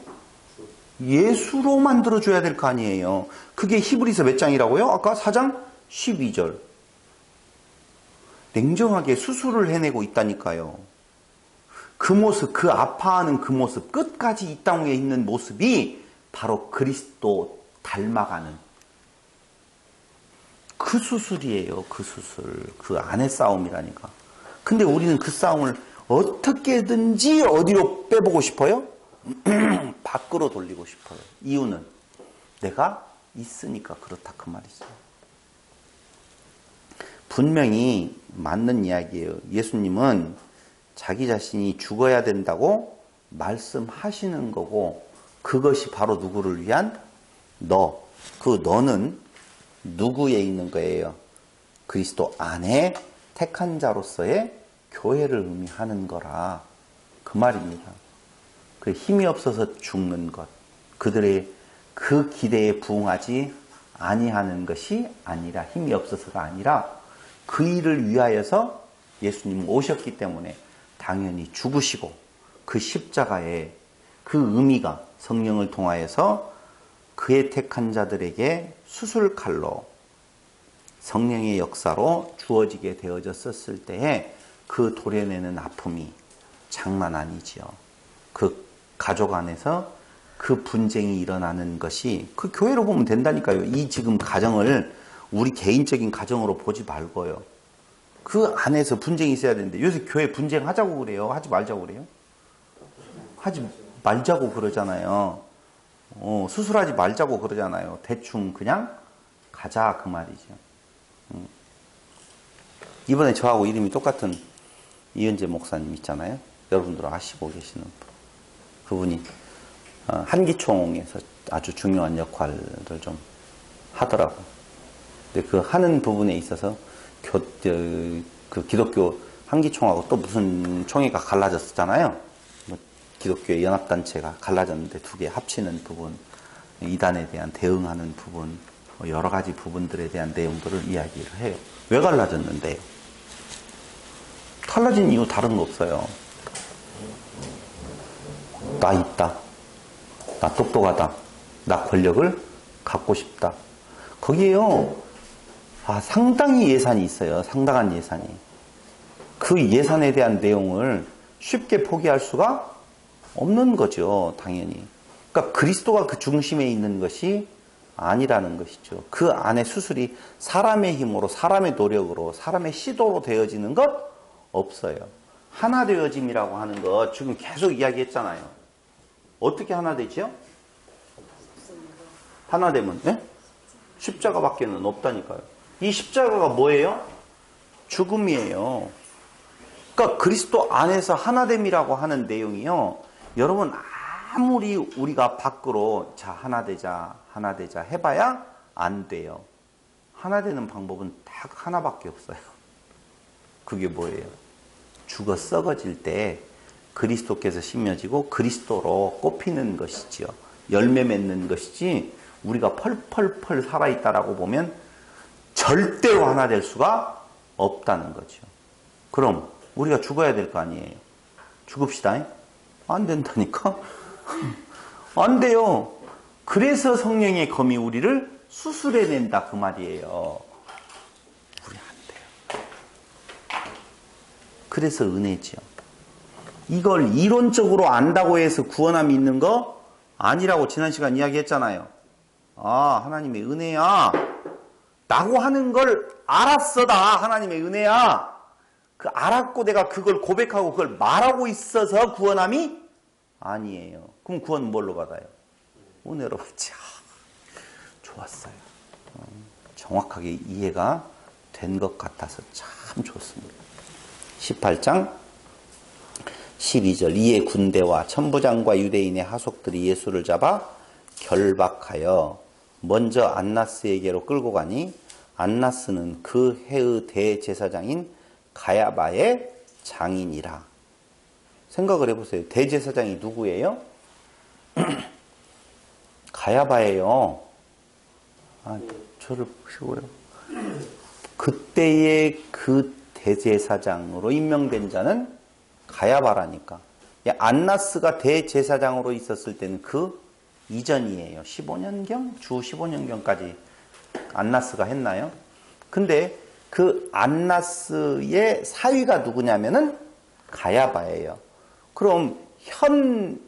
예수로 만들어줘야 될 거 아니에요. 그게 히브리서 몇 장이라고요? 아까 4장 12절. 냉정하게 수술을 해내고 있다니까요. 그 모습, 그 아파하는 그 모습, 끝까지 이 땅 위에 있는 모습이 바로 그리스도 닮아가는 그 수술이에요. 그 수술. 그 안의 싸움이라니까. 근데 우리는 그 싸움을 어떻게든지 어디로 빼보고 싶어요? 밖으로 돌리고 싶어요. 이유는 내가 있으니까 그렇다 그 말이죠. 분명히 맞는 이야기예요. 예수님은 자기 자신이 죽어야 된다고 말씀하시는 거고 그것이 바로 누구를 위한? 너. 그 너는 누구에 있는 거예요? 그리스도 안에 택한 자로서의 교회를 의미하는 거라 그 말입니다. 그 힘이 없어서 죽는 것, 그들의 그 기대에 부응하지 아니하는 것이 아니라 힘이 없어서가 아니라 그 일을 위하여서 예수님은 오셨기 때문에 당연히 죽으시고 그 십자가의 그 의미가 성령을 통하여서 그의 택한 자들에게 수술칼로 성령의 역사로 주어지게 되어졌었을 때에 그 도려내는 아픔이 장난 아니지요. 그 가족 안에서 그 분쟁이 일어나는 것이 그 교회로 보면 된다니까요. 이 지금 가정을 우리 개인적인 가정으로 보지 말고요. 그 안에서 분쟁이 있어야 되는데 요새 교회 분쟁하자고 그래요? 하지 말자고 그래요? 하지 말자고 그러잖아요. 수술하지 말자고 그러잖아요. 대충 그냥 가자 그 말이죠. 이번에 저하고 이름이 똑같은 이은재 목사님 있잖아요. 여러분들 아시고 계시는 분. 그분이 한기총에서 아주 중요한 역할을 좀 하더라고. 근데 그 하는 부분에 있어서 그 기독교 한기총하고 또 무슨 총회가 갈라졌었잖아요. 뭐 기독교의 연합단체가 갈라졌는데 두 개 합치는 부분, 이단에 대한 대응하는 부분, 뭐 여러 가지 부분들에 대한 내용들을 이야기를 해요. 왜 갈라졌는데요? 갈라진 이유 다른 거 없어요. 나 있다. 나 똑똑하다. 나 권력을 갖고 싶다. 거기에요. 상당히 예산이 있어요. 상당한 예산이. 그 예산에 대한 내용을 쉽게 포기할 수가 없는 거죠. 당연히. 그러니까 그리스도가 그 중심에 있는 것이 아니라는 것이죠. 그 안에 수술이 사람의 힘으로, 사람의 노력으로, 사람의 시도로 되어지는 것 없어요. 하나 되어짐이라고 하는 것 지금 계속 이야기했잖아요. 어떻게 하나 되죠? 하나 되면 십자가밖에는 없다니까요. 이 십자가가 뭐예요? 죽음이에요. 그러니까 그리스도 안에서 하나됨이라고 하는 내용이요. 여러분 아무리 우리가 밖으로 자 하나 되자 해봐야 안 돼요. 하나 되는 방법은 딱 하나밖에 없어요. 그게 뭐예요? 죽어 썩어질 때 그리스도께서 심겨지고 그리스도로 꼽히는 것이지요. 열매 맺는 것이지 우리가 펄펄펄 살아있다라고 보면 절대로 하나 될 수가 없다는 거죠. 그럼 우리가 죽어야 될 거 아니에요. 죽읍시다. 안 된다니까? 안 돼요. 그래서 성령의 검이 우리를 수술해낸다 그 말이에요. 우리 안 돼요. 그래서 은혜지요. 이걸 이론적으로 안다고 해서 구원함이 있는 거 아니라고 지난 시간 이야기했잖아요. 하나님의 은혜야 라고 하는 걸 알았어다. 하나님의 은혜야. 그 알았고 내가 그걸 고백하고 그걸 말하고 있어서 구원함이 아니에요. 그럼 구원은 뭘로 받아요? 은혜로 받지. 좋았어요. 정확하게 이해가 된 것 같아서 참 좋습니다. 18장 12절 이에 군대와 천부장과 유대인의 하속들이 예수를 잡아 결박하여 먼저 안나스에게로 끌고 가니 안나스는 그 해의 대제사장인 가야바의 장인이라. 생각을 해보세요. 대제사장이 누구예요? 가야바예요. 저를 보시고요. 그때의 그 대제사장으로 임명된 자는 가야바라니까. 안나스가 대제사장으로 있었을 때는 그 이전이에요. 15년경? 주 15년경까지 안나스가 했나요? 근데 그 안나스의 사위가 누구냐면은 가야바예요. 그럼 현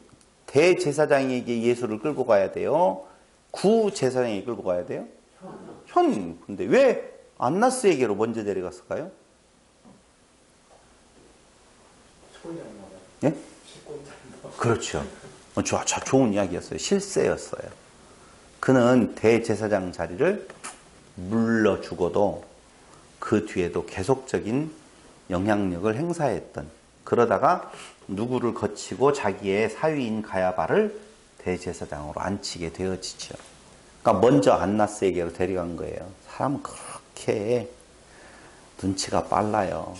대제사장에게 예수를 끌고 가야 돼요? 구 제사장에게 끌고 가야 돼요? 현. 근데 왜 안나스에게로 먼저 데려갔을까요? 예? 그렇죠. 좋은 이야기였어요. 실세였어요. 그는 대제사장 자리를 물러주고도 그 뒤에도 계속적인 영향력을 행사했던, 그러다가 누구를 거치고 자기의 사위인 가야바를 대제사장으로 앉히게 되어지죠. 그러니까 먼저 안나스에게로 데려간 거예요. 사람은 그렇게 눈치가 빨라요.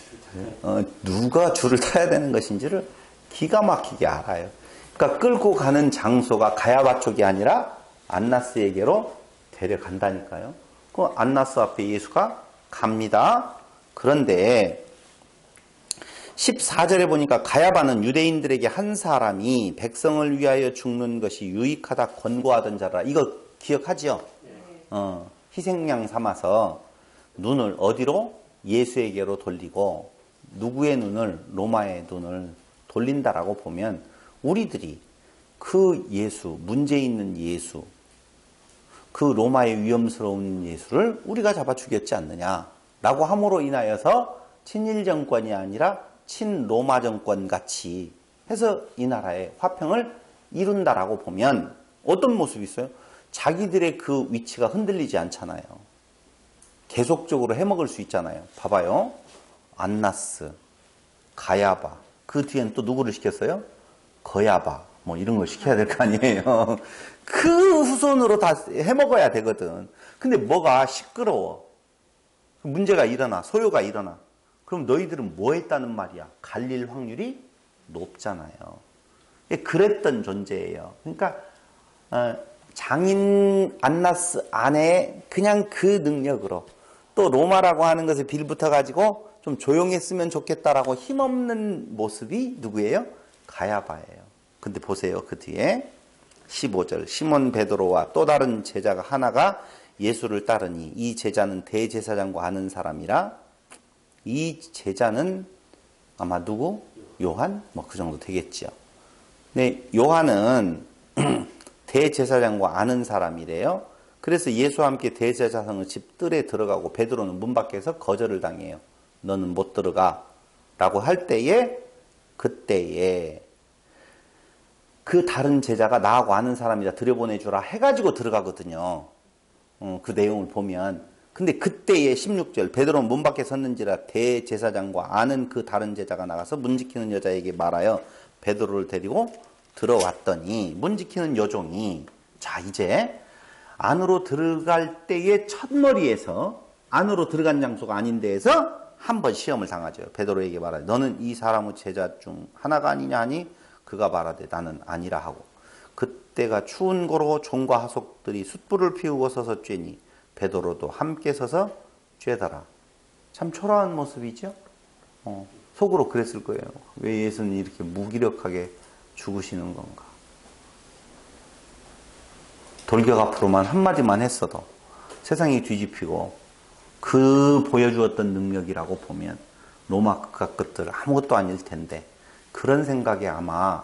누가 줄을 타야 되는 것인지를 기가 막히게 알아요. 그러니까 끌고 가는 장소가 가야바 쪽이 아니라 안나스에게로 데려간다니까요. 그 안나스 앞에 예수가 갑니다. 그런데 14절에 보니까 가야바는 유대인들에게 한 사람이 백성을 위하여 죽는 것이 유익하다 권고하던 자라. 이거 기억하지요? 희생양 삼아서 눈을 어디로? 예수에게로 돌리고 누구의 눈을? 로마의 눈을 돌린다라고 보면 우리들이 그 예수, 문제 있는 예수, 그 로마의 위험스러운 예수를 우리가 잡아 죽였지 않느냐라고 함으로 인하여서 친일 정권이 아니라 친로마 정권 같이 해서 이 나라의 화평을 이룬다라고 보면 어떤 모습이 있어요? 자기들의 그 위치가 흔들리지 않잖아요. 계속적으로 해먹을 수 있잖아요. 봐봐요. 안나스, 가야바, 그 뒤엔 또 누구를 시켰어요? 거야바, 뭐 이런 걸 시켜야 될 거 아니에요. 그 후손으로 다 해먹어야 되거든. 근데 뭐가 시끄러워. 문제가 일어나, 소요가 일어나. 그럼 너희들은 뭐 했다는 말이야? 갈릴 확률이 높잖아요. 그랬던 존재예요. 그러니까 장인 안나스 안에 그냥 그 능력으로 또 로마라고 하는 것에 빌붙어 가지고 좀 조용했으면 좋겠다라고 힘없는 모습이 누구예요? 가야바예요. 근데 보세요. 그 뒤에 15절 시몬 베드로와 또 다른 제자가 하나가 예수를 따르니 이 제자는 대제사장과 아는 사람이라. 이 제자는 아마 누구? 요한? 뭐 그 정도 되겠죠. 네, 요한은 대제사장과 아는 사람이래요. 그래서 예수와 함께 대제사장의 집 뜰에 들어가고 베드로는 문 밖에서 거절을 당해요. 너는 못 들어가 라고 할 때에 그때에 그 다른 제자가 나하고 아는 사람이다 들여보내주라 해가지고 들어가거든요. 그 내용을 보면. 근데 그때에 16절 베드로는 문 밖에 섰는지라 대제사장과 아는 그 다른 제자가 나가서 문 지키는 여자에게 말하여 베드로를 데리고 들어왔더니 문 지키는 여종이 자 이제 안으로 들어갈 때의 첫머리에서 안으로 들어간 장소가 아닌 데에서 한번 시험을 당하죠. 베드로에게 말하되 너는 이 사람의 제자 중 하나가 아니냐 하니 그가 말하되 나는 아니라 하고 그때가 추운 고로 종과 하속들이 숯불을 피우고 서서 쬐니 베드로도 함께 서서 쬐더라. 참 초라한 모습이죠. 속으로 그랬을 거예요. 왜 예수는 이렇게 무기력하게 죽으시는 건가. 돌격 앞으로만 한마디만 했어도 세상이 뒤집히고 그 보여주었던 능력이라고 보면 로마 끝들 아무것도 아닐 텐데 그런 생각에 아마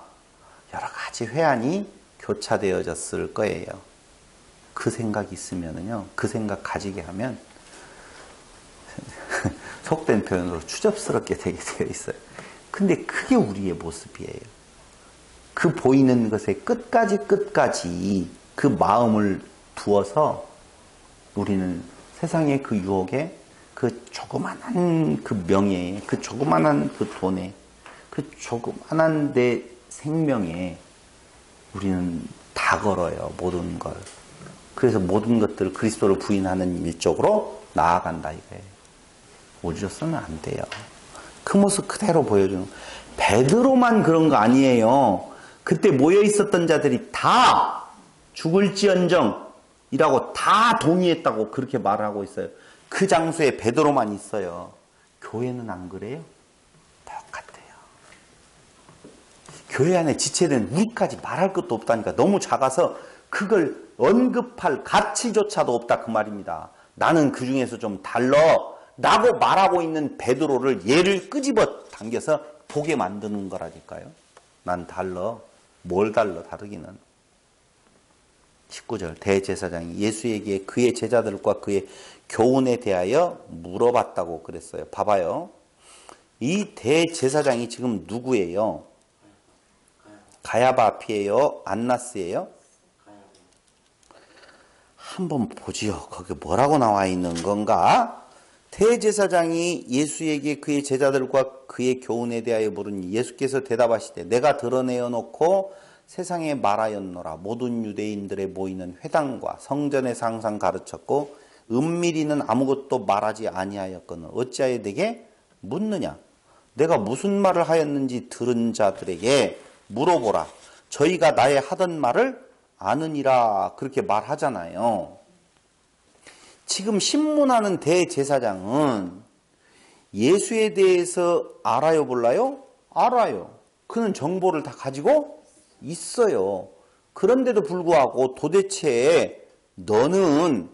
여러 가지 회한이 교차되어졌을 거예요. 그 생각이 있으면은요, 그 생각 가지게 하면 속된 표현으로 추접스럽게 되게 되어 있어요. 근데 그게 우리의 모습이에요. 그 보이는 것에 끝까지 그 마음을 두어서 우리는 세상의 그 유혹에 그 조그만한 그 명예에 그 조그만한 그 돈에 그 조그만한 내 생명에 우리는 다 걸어요. 모든 걸. 그래서 모든 것들을 그리스도를 부인하는 일적으로 나아간다 이거예요. 오죽서는 안 돼요. 그 모습 그대로 보여주는. 베드로만 그런 거 아니에요. 그때 모여 있었던 자들이 다 죽을지언정 이라고 다 동의했다고 그렇게 말하고 있어요. 그 장소에 베드로만 있어요. 교회는 안 그래요? 똑같아요. 교회 안에 지체된 우리까지 말할 것도 없다니까. 너무 작아서 그걸 언급할 가치조차도 없다 그 말입니다. 나는 그 중에서 좀 달라 라고 말하고 있는 베드로를 얘를 끄집어 당겨서 보게 만드는 거라니까요. 난 달라. 뭘 달라 다르기는. 19절 대제사장이 예수에게 그의 제자들과 그의 교훈에 대하여 물어봤다고 그랬어요. 봐봐요. 이 대제사장이 지금 누구예요? 가야바 앞이에요? 안나스예요? 한번 보지요. 거기 뭐라고 나와 있는 건가? 대제사장이 예수에게 그의 제자들과 그의 교훈에 대하여 물으니 예수께서 대답하시되 내가 드러내어 놓고 세상에 말하였노라. 모든 유대인들의 모이는 회당과 성전에서 항상 가르쳤고 은밀히는 아무것도 말하지 아니하였거늘 어찌하여 내게 묻느냐. 내가 무슨 말을 하였는지 들은 자들에게 물어보라. 저희가 나의 하던 말을 아느니라. 그렇게 말하잖아요. 지금 신문하는 대제사장은 예수에 대해서 알아요 몰라요? 알아요. 그는 정보를 다 가지고 있어요. 그런데도 불구하고 도대체 너는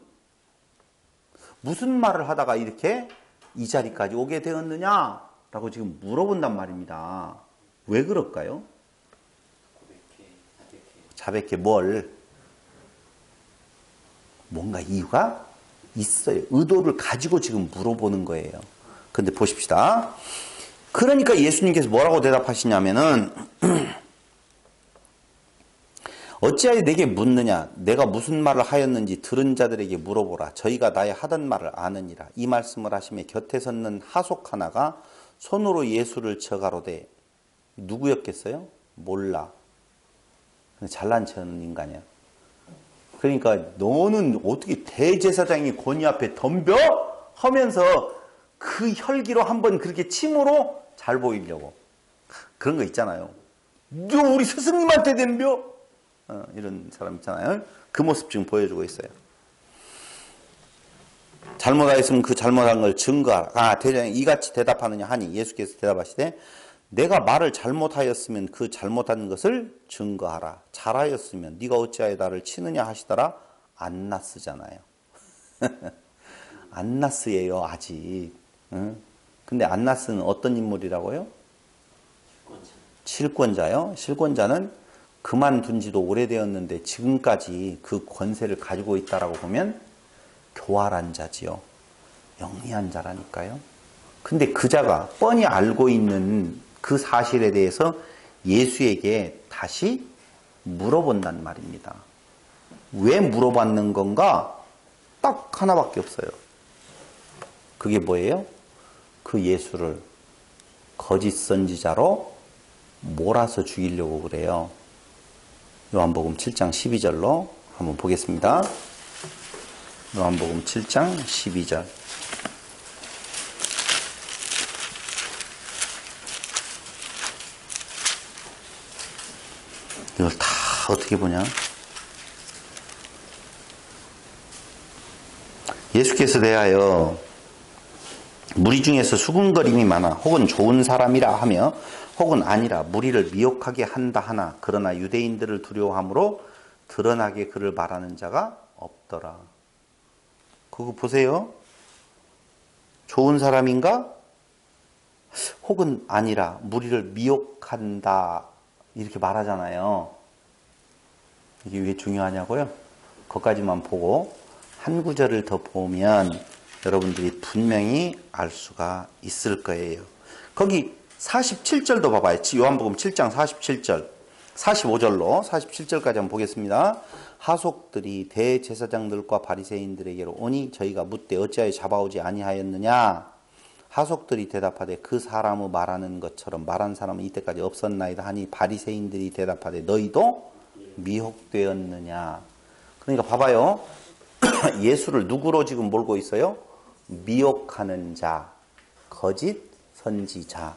무슨 말을 하다가 이렇게 이 자리까지 오게 되었느냐? 라고 지금 물어본단 말입니다. 왜 그럴까요? 자백해 뭘? 뭔가 이유가 있어요. 의도를 가지고 지금 물어보는 거예요. 근데 보십시다. 그러니까 예수님께서 뭐라고 대답하시냐면은 어찌하여 내게 묻느냐? 내가 무슨 말을 하였는지 들은 자들에게 물어보라. 저희가 나의 하던 말을 아느니라. 이 말씀을 하시며 곁에 섰는 하속 하나가 손으로 예수를 쳐가로되 누구였겠어요? 몰라. 잘난 척하는 인간이야. 그러니까 너는 어떻게 대제사장이 권위 앞에 덤벼? 하면서 그 혈기로 한번 그렇게 침으로 잘 보이려고. 그런 거 있잖아요. 너 우리 스승님한테 덤벼? 이런 사람 있잖아요. 그 모습 지금 보여주고 있어요. 잘못하였으면 그 잘못한 걸 증거하라. 대장이 이같이 대답하느냐 하니 예수께서 대답하시되 내가 말을 잘못하였으면 그 잘못한 것을 증거하라. 잘하였으면 네가 어찌하여 나를 치느냐 하시더라. 안나스잖아요. 안나스예요 아직. 근데 안나스는 어떤 인물이라고요? 실권자요. 실권자는 그만둔 지도 오래되었는데 지금까지 그 권세를 가지고 있다라고 보면 교활한 자지요. 영리한 자라니까요. 근데 그 자가 뻔히 알고 있는 그 사실에 대해서 예수에게 다시 물어본단 말입니다. 왜 물어봤는 건가? 딱 하나밖에 없어요. 그게 뭐예요? 그 예수를 거짓 선지자로 몰아서 죽이려고 그래요. 요한복음 7장 12절로 한번 보겠습니다. 요한복음 7장 12절. 이걸 다 어떻게 보냐? 예수께서 대하여 무리 중에서 수군거림이 많아 혹은 좋은 사람이라 하며 혹은 아니라 무리를 미혹하게 한다 하나 그러나 유대인들을 두려워함으로 드러나게 그를 말하는 자가 없더라. 그거 보세요. 좋은 사람인가? 혹은 아니라 무리를 미혹한다 이렇게 말하잖아요. 이게 왜 중요하냐고요? 그것까지만 보고 한 구절을 더 보면 여러분들이 분명히 알 수가 있을 거예요. 거기 47절도 봐봐요. 요한복음 7장 47절, 45절로 47절까지 한번 보겠습니다. 하속들이 대제사장들과 바리새인들에게로 오니 저희가 묻되 어찌하여 잡아오지 아니하였느냐? 하속들이 대답하되 그 사람의 말하는 것처럼 말한 사람은 이때까지 없었나이다 하니 바리새인들이 대답하되 너희도 미혹되었느냐? 그러니까 봐봐요. 예수를 누구로 지금 몰고 있어요? 미혹하는 자, 거짓 선지자.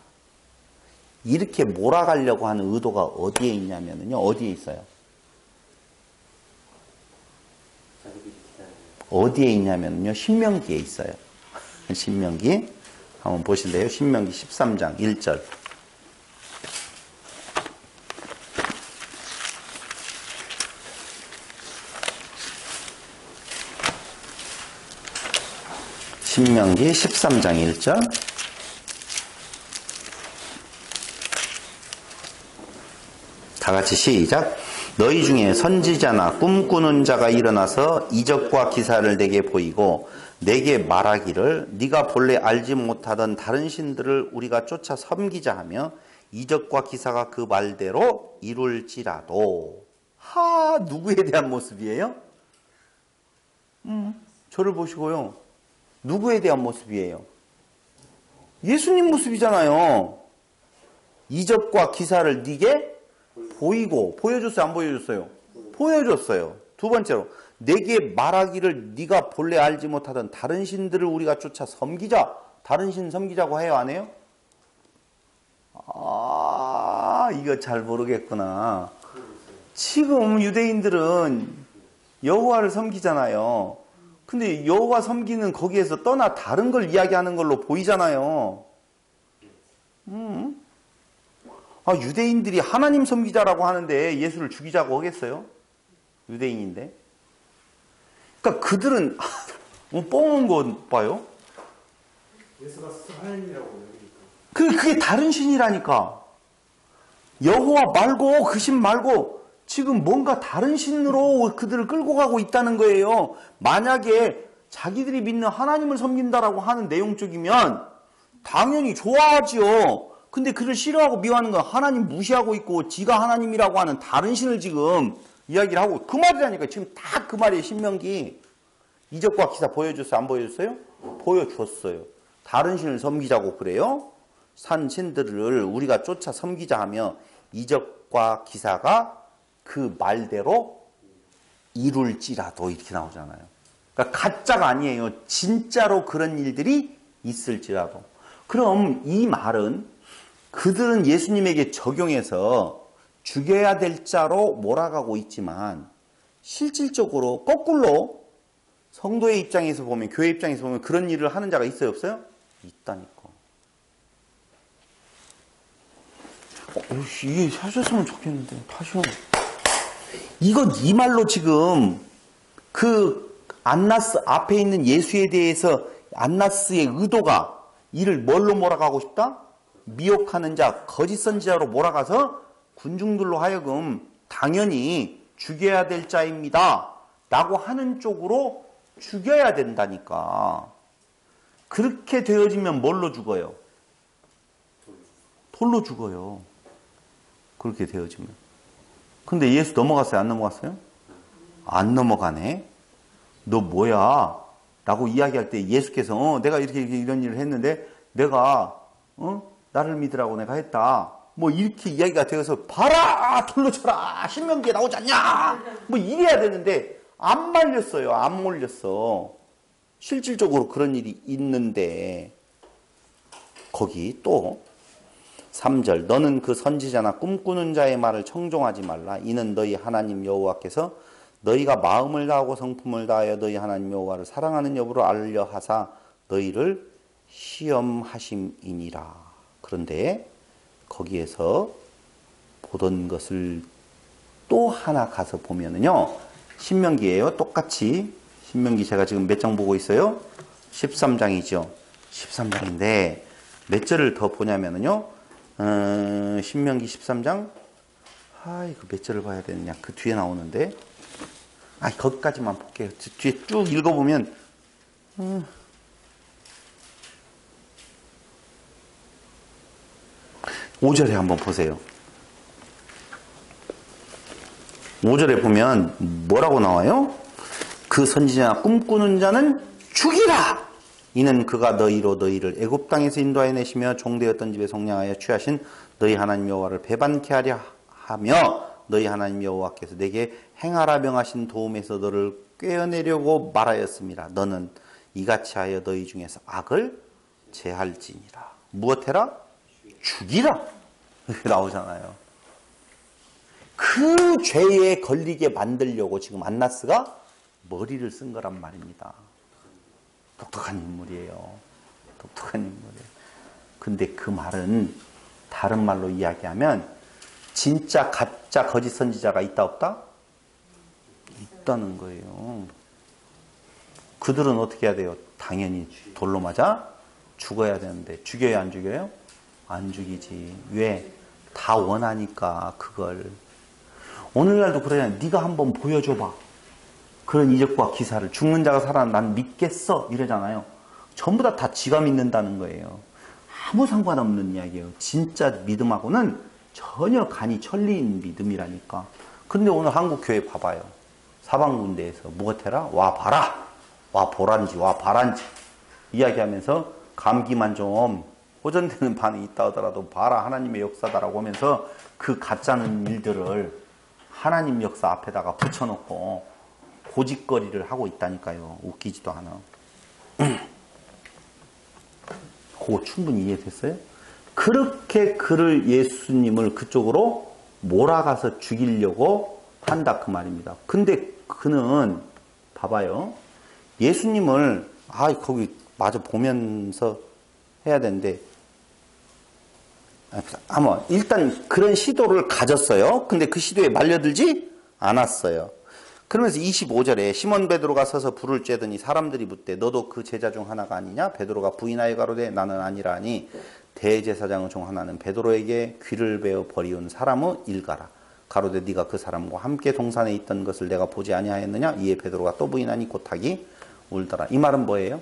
이렇게 몰아가려고 하는 의도가 어디에 있냐면요. 어디에 있어요? 어디에 있냐면요. 신명기에 있어요. 신명기. 한번 보실래요? 신명기 13장 1절. 신명기 13장 1절. 다 같이 시작. 너희 중에 선지자나 꿈꾸는 자가 일어나서 이적과 기사를 내게 보이고 내게 말하기를 네가 본래 알지 못하던 다른 신들을 우리가 쫓아 섬기자 하며 이적과 기사가 그 말대로 이룰지라도. 누구에 대한 모습이에요? 저를 보시고요. 누구에 대한 모습이에요? 예수님 모습이잖아요. 이적과 기사를 네게 보이고. 보여줬어요? 안 보여줬어요? 보여줬어요. 두 번째로 내게 말하기를 네가 본래 알지 못하던 다른 신들을 우리가 쫓아 섬기자. 다른 신 섬기자고 해요? 안 해요? 이거 잘 모르겠구나. 지금 유대인들은 여호와를 섬기잖아요. 근데 여호와 섬기는 거기에서 떠나 다른 걸 이야기하는 걸로 보이잖아요. 유대인들이 하나님 섬기자라고 하는데 예수를 죽이자고 하겠어요? 유대인인데. 그러니까 그들은 뻥한 거 봐요. 예수가 하나님이라고 그게 다른 신이라니까. 여호와 말고 그 신 말고 지금 뭔가 다른 신으로 그들을 끌고 가고 있다는 거예요. 만약에 자기들이 믿는 하나님을 섬긴다라고 하는 내용 쪽이면 당연히 좋아하지요. 근데 그를 싫어하고 미워하는 건 하나님 무시하고 있고 지가 하나님이라고 하는 다른 신을 지금 이야기를 하고 그 말이라니까. 지금 다 그 말이에요. 신명기. 이적과 기사 보여줬어요? 안 보여줬어요? 보여주었어요. 다른 신을 섬기자고 그래요. 산 신들을 우리가 쫓아 섬기자 하며 이적과 기사가 그 말대로 이룰지라도 이렇게 나오잖아요. 그러니까 가짜가 아니에요. 진짜로 그런 일들이 있을지라도. 그럼 이 말은 그들은 예수님에게 적용해서 죽여야 될 자로 몰아가고 있지만 실질적으로 거꾸로 성도의 입장에서 보면, 교회 입장에서 보면 그런 일을 하는 자가 있어요, 없어요? 있다니까. 이게 하셨으면 좋겠는데, 다시요. 이건 이 말로 지금 그 안나스 앞에 있는 예수에 대해서 안나스의 의도가 이를 뭘로 몰아가고 싶다? 미혹하는 자, 거짓 선지자로 몰아가서 군중들로 하여금 당연히 죽여야 될 자입니다 라고 하는 쪽으로 죽여야 된다니까. 그렇게 되어지면 뭘로 죽어요? 돌로 죽어요. 그렇게 되어지면. 근데 예수 넘어갔어요? 안 넘어갔어요? 안 넘어가네. 너 뭐야? 라고 이야기할 때 예수께서 내가 이렇게 이런 일을 했는데 내가 나를 믿으라고 내가 했다. 뭐 이렇게 이야기가 되어서 봐라! 돌로 쳐라! 신명기에 나오지 않냐? 뭐 이래야 되는데 안 말렸어요. 안 몰렸어. 실질적으로 그런 일이 있는데 거기 또 3절 너는 그 선지자나 꿈꾸는 자의 말을 청종하지 말라. 이는 너희 하나님 여호와께서 너희가 마음을 다하고 성품을 다하여 너희 하나님 여호와를 사랑하는 여부를 알려 하사 너희를 시험하심이니라. 그런데 거기에서 보던 것을 또 하나 가서 보면은요. 신명기예요. 똑같이 신명기 제가 지금 몇 장 보고 있어요? 13장이죠. 13장인데 몇 절을 더 보냐면은요. 신명기 13장 이거 몇 절을 봐야 되느냐. 그 뒤에 나오는데 거기까지만 볼게요. 뒤에 쭉 읽어보면 5절에 한번 보세요. 5절에 보면 뭐라고 나와요? 그 선지자 꿈꾸는 자는 죽이라. 이는 그가 너희로 너희를 애굽 땅에서 인도하여 내시며 종되었던 집에 속량하여 취하신 너희 하나님 여호와를 배반케 하려 하며 너희 하나님 여호와께서 내게 행하라 명하신 도움에서 너를 꿰어내려고 말하였습니다. 너는 이같이 하여 너희 중에서 악을 제할지니라. 무엇해라? 죽이라. 이렇게 나오잖아요. 그 죄에 걸리게 만들려고 지금 안나스가 머리를 쓴 거란 말입니다. 독특한 인물이에요. 독특한 인물이에요. 근데 그 말은 다른 말로 이야기하면 진짜 가짜 거짓 선지자가 있다 없다? 있다는 거예요. 그들은 어떻게 해야 돼요? 당연히 돌로 맞아 죽어야 되는데 죽여요 안 죽여요? 안 죽이지. 왜? 다 원하니까 그걸. 오늘날도 그러잖아요. 네가 한번 보여줘봐. 그런 이적과 기사를. 죽는 자가 살아 난 믿겠어 이러잖아요. 전부 다 지가 믿는다는 거예요. 아무 상관없는 이야기예요. 진짜 믿음하고는 전혀 간이 천리인 믿음이라니까. 근데 오늘 한국교회 봐봐요. 사방군대에서 무엇해라? 와 봐라. 와 보란지 와 바란지 이야기하면서 감기만 좀 호전되는 반응이 있다 하더라도 봐라 하나님의 역사다라고 하면서 그 가짜는 일들을 하나님 역사 앞에다가 붙여놓고 고짓거리를 하고 있다니까요. 웃기지도 않아. 그거 충분히 이해됐어요? 그렇게 그를 예수님을 그쪽으로 몰아가서 죽이려고 한다 그 말입니다. 근데 그는 봐봐요. 예수님을 거기 마저 보면서 해야 되는데 한번 일단 그런 시도를 가졌어요. 근데 그 시도에 말려들지 않았어요. 그러면서 25절에 시몬 베드로가 서서 불을 쬐더니 사람들이 묻되 너도 그 제자 중 하나가 아니냐? 베드로가 부인하여 가로되 나는 아니라 하니 대제사장의 종 하나는 베드로에게 귀를 베어 버리운 사람의 일가라. 가로되 네가 그 사람과 함께 동산에 있던 것을 내가 보지 아니하였느냐. 이에 베드로가 또 부인하니 곧하기 울더라. 이 말은 뭐예요?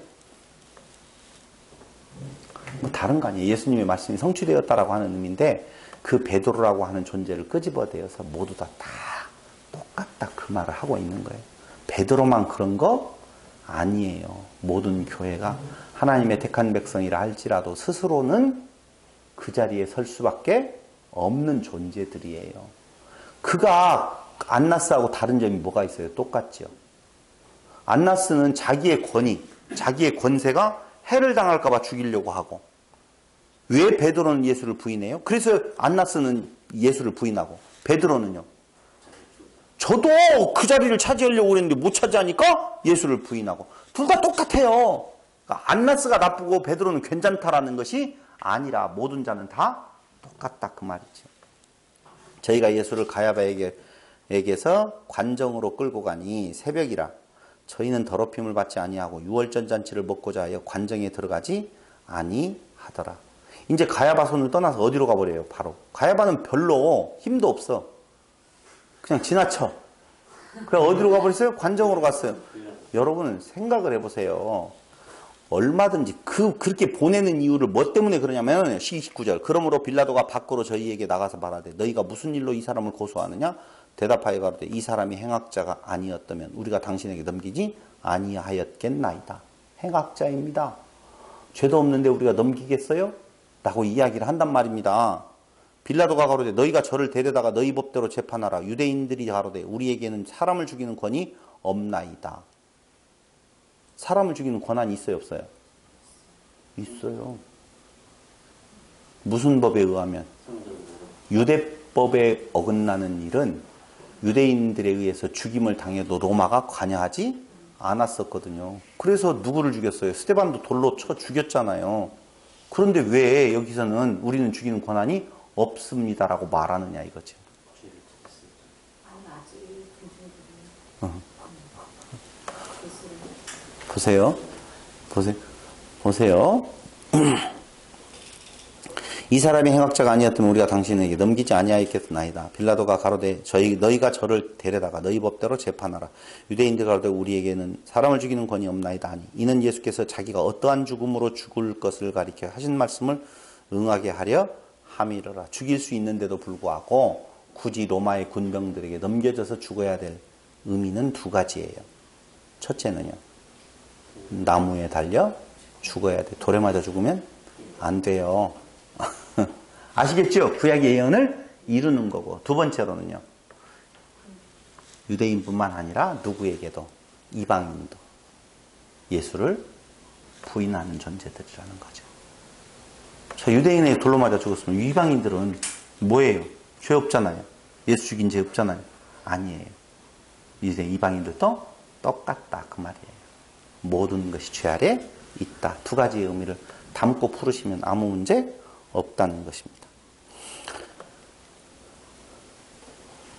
뭐 다른 거 아니에요. 예수님의 말씀이 성취되었다라고 하는 의미인데 그 베드로라고 하는 존재를 끄집어대어서 모두 다 똑같다 그 말을 하고 있는 거예요. 베드로만 그런 거 아니에요. 모든 교회가 하나님의 택한 백성이라 할지라도 스스로는 그 자리에 설 수밖에 없는 존재들이에요. 그가 안나스하고 다른 점이 뭐가 있어요? 똑같죠. 안나스는 자기의 권위, 자기의 권세가 해를 당할까 봐 죽이려고 하고, 왜 베드로는 예수를 부인해요? 그래서 안나스는 예수를 부인하고 베드로는요. 저도 그 자리를 차지하려고 그랬는데 못 차지하니까 예수를 부인하고. 둘 다 똑같아요. 그러니까 안나스가 나쁘고 베드로는 괜찮다라는 것이 아니라 모든 자는 다 똑같다 그 말이죠. 저희가 예수를 가야바에게서 관정으로 끌고 가니 새벽이라 저희는 더럽힘을 받지 아니하고 유월절 잔치를 먹고자 하여 관정에 들어가지 아니하더라. 이제 가야바 손을 떠나서 어디로 가버려요? 바로 가야바는 별로 힘도 없어. 그냥 지나쳐. 그래 어디로 가버렸어요? 관정으로 갔어요. 여러분 생각을 해보세요. 얼마든지 그렇게 보내는 이유를 뭐 때문에 그러냐면 19절 그러므로 빌라도가 밖으로 저희에게 나가서 말하되 너희가 무슨 일로 이 사람을 고소하느냐? 대답하여 가로되 이 사람이 행악자가 아니었다면 우리가 당신에게 넘기지 아니하였겠나이다. 행악자입니다. 죄도 없는데 우리가 넘기겠어요? 라고 이야기를 한단 말입니다. 빌라도가 가로되 너희가 저를 데려다가 너희 법대로 재판하라. 유대인들이 가로되 우리에게는 사람을 죽이는 권이 없나이다. 사람을 죽이는 권한이 있어요 없어요? 있어요. 무슨 법에 의하면? 유대법에 어긋나는 일은 유대인들에 의해서 죽임을 당해도 로마가 관여하지 않았었거든요. 그래서 누구를 죽였어요? 스데반도 돌로 쳐 죽였잖아요. 그런데 왜 여기서는 우리는 죽이는 권한이 없습니다라고 말하느냐 이거죠. 보세요. 이 사람이 행악자가 아니었다면 우리가 당신에게 넘기지 아니하였겠나이다. 빌라도가 가로되 너희가 저를 데려다가 너희 법대로 재판하라. 유대인들 가로되 우리에게는 사람을 죽이는 권이 없나이다 하니 이는 예수께서 자기가 어떠한 죽음으로 죽을 것을 가리켜 하신 말씀을 응하게 하려 함이러라. 죽일 수 있는데도 불구하고 굳이 로마의 군병들에게 넘겨져서 죽어야 될 의미는 두 가지예요. 첫째는요. 나무에 달려 죽어야 돼. 돌에 맞아 죽으면 안 돼요. 아시겠죠? 구약의 예언을 이루는 거고. 두 번째로는요. 유대인뿐만 아니라 누구에게도 이방인도 예수를 부인하는 존재들이라는 거죠. 저 유대인에게 돌로 맞아 죽었으면 이방인들은 뭐예요? 죄 없잖아요. 예수 죽인 죄 없잖아요. 아니에요. 이제 이방인들도 똑같다 그 말이에요. 모든 것이 죄 아래 있다. 두 가지의 의미를 담고 풀으시면 아무 문제 없다는 것입니다.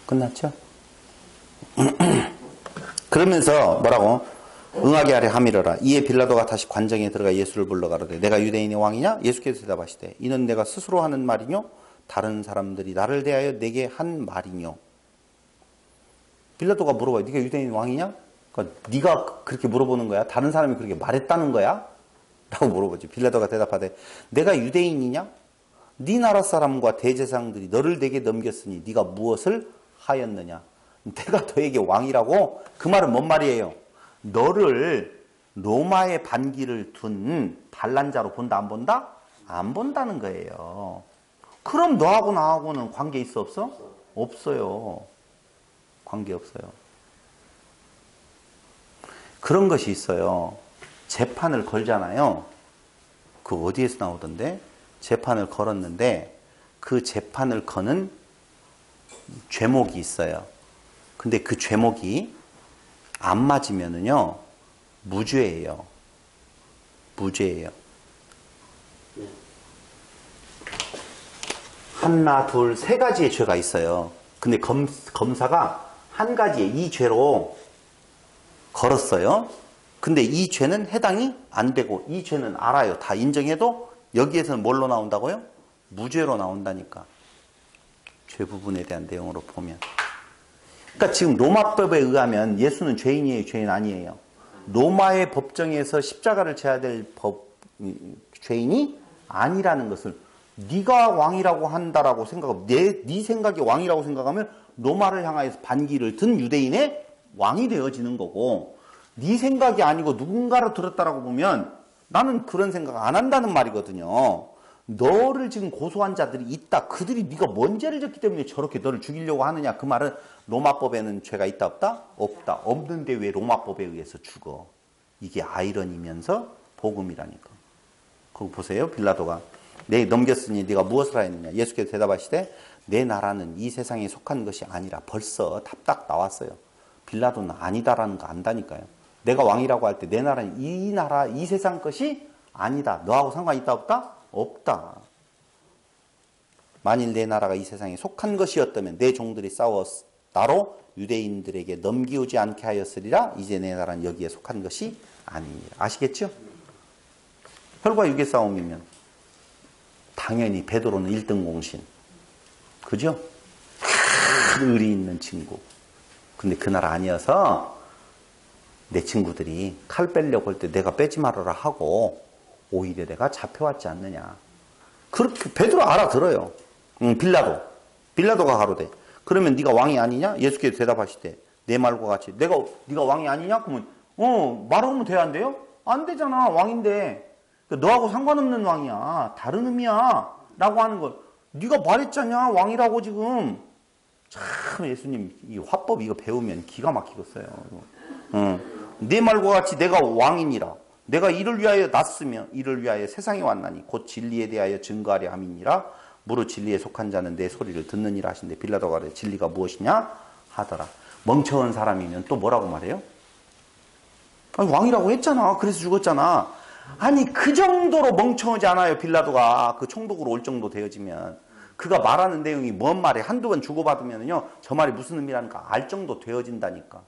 끝났죠? 그러면서 뭐라고? 응하게 하려 함이러라. 이에 빌라도가 다시 관정에 들어가 예수를 불러 가로되 내가 유대인의 왕이냐? 예수께서 대답하시되 이는 내가 스스로 하는 말이뇨? 다른 사람들이 나를 대하여 내게 한 말이뇨? 빌라도가 물어봐요. 네가 유대인 왕이냐? 그러니까 네가 그렇게 물어보는 거야? 다른 사람이 그렇게 말했다는 거야? 라고 물어보지. 빌라도가 대답하되 내가 유대인이냐? 네 나라 사람과 대제사장들이 너를 내게 넘겼으니 네가 무엇을 하였느냐? 내가 너에게 왕이라고? 그 말은 뭔 말이에요? 너를 로마의 반기를 둔 반란자로 본다 안 본다? 안 본다는 거예요. 그럼 너하고 나하고는 관계 있어 없어? 없어요. 관계 없어요. 그런 것이 있어요. 재판을 걸잖아요. 그 어디에서 나오던데? 재판을 걸었는데 그 재판을 거는 죄목이 있어요. 근데 그 죄목이 안 맞으면은요 무죄예요. 무죄예요. 하나, 둘, 세 가지의 죄가 있어요. 근데 검사가 한 가지의 이 죄로 걸었어요. 근데 이 죄는 해당이 안 되고 이 죄는 알아요. 다 인정해도 여기에서는 뭘로 나온다고요? 무죄로 나온다니까. 죄 부분에 대한 내용으로 보면. 그러니까 지금 로마법에 의하면 예수는 죄인이에요, 죄인 아니에요? 로마의 법정에서 십자가를 져야 될 죄인이 아니라는 것을 네가 왕이라고 한다라고 생각하면 네 생각이 왕이라고 생각하면 로마를 향하여서 반기를 든 유대인의 왕이 되어지는 거고, 네 생각이 아니고 누군가로 들었다라고 보면 나는 그런 생각 안 한다는 말이거든요. 너를 지금 고소한 자들이 있다. 그들이 네가 뭔 죄를 졌기 때문에 저렇게 너를 죽이려고 하느냐. 그 말은 로마법에는 죄가 있다 없다? 없다. 없는데 왜 로마법에 의해서 죽어? 이게 아이러니면서 복음이라니까. 그거 보세요. 빌라도가 내 넘겼으니 네가 무엇을 하였느냐. 예수께서 대답하시되 내 나라는 이 세상에 속한 것이 아니라 벌써 답딱 나왔어요. 빌라도는 아니다라는 거 안다니까요. 내가 왕이라고 할 때 내 나라는 이 나라 이 세상 것이 아니다. 너하고 상관이 있다 없다? 없다. 만일 내 나라가 이 세상에 속한 것이었다면 내 종들이 싸워 나로 유대인들에게 넘기우지 않게 하였으리라. 이제 내 나라는 여기에 속한 것이 아닙니다. 아시겠죠? 혈과 육의 싸움이면 당연히 베드로는 1등 공신. 그죠? 큰 의리 있는 친구. 근데 그날 아니어서 내 친구들이 칼 빼려고 할 때 내가 빼지 말아라 하고 오히려 내가 잡혀왔지 않느냐. 그렇게 베드로 알아들어요. 빌라도가 가로되 그러면 네가 왕이 아니냐? 예수께서 대답하시되 내 말과 같이 네가 왕이 아니냐? 그러면 말하면 돼야 안 돼요? 안 되잖아. 왕인데 너하고 상관없는 왕이야. 다른 의미야. 라고 하는 걸 네가 말했잖냐. 왕이라고 지금. 참 예수님 이 화법 이거 배우면 기가 막히겠어요. 내 말과 같이 내가 왕이니라. 내가 이를 위하여 났으며 이를 위하여 세상에 왔나니 곧 진리에 대하여 증거하려 함이니라. 무릇 진리에 속한 자는 내 소리를 듣느니라 하신데 빌라도가 그래 진리가 무엇이냐 하더라. 멍청한 사람이면 또 뭐라고 말해요? 아니, 왕이라고 했잖아. 그래서 죽었잖아. 아니 그 정도로 멍청하지 않아요. 빌라도가 그 총독으로 올 정도 되어지면 그가 말하는 내용이 뭔 말이에요. 한두 번 주고받으면요 저 말이 무슨 의미라는가 알 정도 되어진다니까.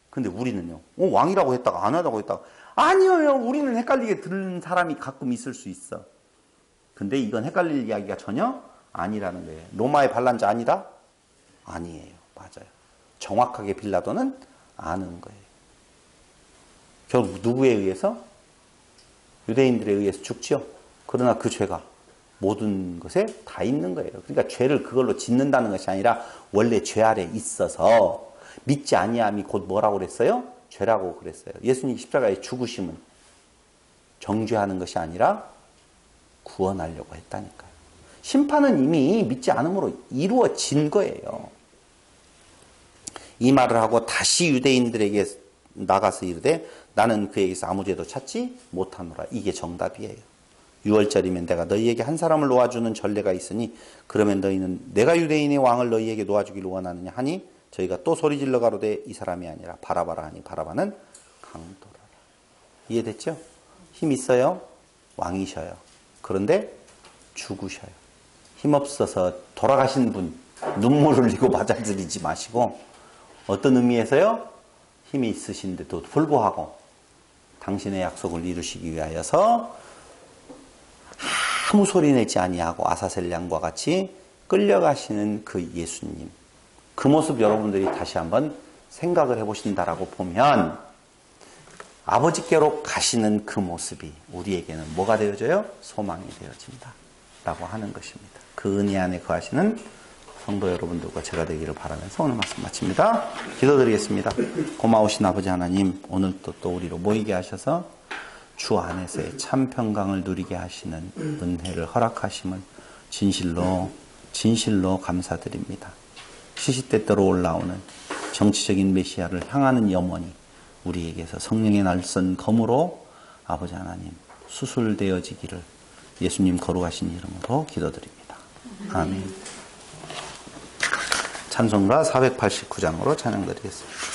근데 우리는요 왕이라고 했다가 안 하다고 했다가 아니요 우리는 헷갈리게 들은 사람이 가끔 있을 수 있어. 근데 이건 헷갈릴 이야기가 전혀 아니라는 거예요. 로마의 반란자 아니다? 아니에요. 맞아요. 정확하게 빌라도는 아는 거예요. 결국 누구에 의해서? 유대인들에 의해서 죽죠. 그러나 그 죄가 모든 것에 다 있는 거예요. 그러니까 죄를 그걸로 짓는다는 것이 아니라 원래 죄 아래 있어서 믿지 아니함이 곧 뭐라고 그랬어요? 죄라고 그랬어요. 예수님 십자가의 죽으심은 정죄하는 것이 아니라 구원하려고 했다니까요. 심판은 이미 믿지 않음으로 이루어진 거예요. 이 말을 하고 다시 유대인들에게 나가서 이르되 나는 그에게서 아무 죄도 찾지 못하노라. 이게 정답이에요. 6월절이면 내가 너희에게 한 사람을 놓아주는 전례가 있으니 그러면 너희는 내가 유대인의 왕을 너희에게 놓아주기를 원하느냐 하니 저희가 또 소리질러 가로되 이 사람이 아니라 바라바라 하니 바라바는 강도라라. 이해됐죠? 힘 있어요. 왕이셔요. 그런데 죽으셔요. 힘없어서 돌아가신 분 눈물 흘리고 맞아들이지 마시고 어떤 의미에서요? 힘이 있으신데도 불구하고 당신의 약속을 이루시기 위하여서 아무 소리 내지 아니하고 아사셀 양과 같이 끌려가시는 그 예수님. 그 모습 여러분들이 다시 한번 생각을 해보신다라고 보면 아버지께로 가시는 그 모습이 우리에게는 뭐가 되어져요? 소망이 되어진다 라고 하는 것입니다. 그 은혜 안에 거하시는 성도 여러분들과 제가 되기를 바라면서 오늘 말씀 마칩니다. 기도드리겠습니다. 고마우신 아버지 하나님, 오늘도 또 우리로 모이게 하셔서 주 안에서의 참 평강을 누리게 하시는 은혜를 허락하심을 진실로 감사드립니다. 시시때때로 올라오는 정치적인 메시아를 향하는 염원이 우리에게서 성령의 날선 검으로 아버지 하나님 수술되어지기를 예수님 거룩하신 이름으로 기도드립니다. 아멘. 찬송가 489장으로 찬양드리겠습니다.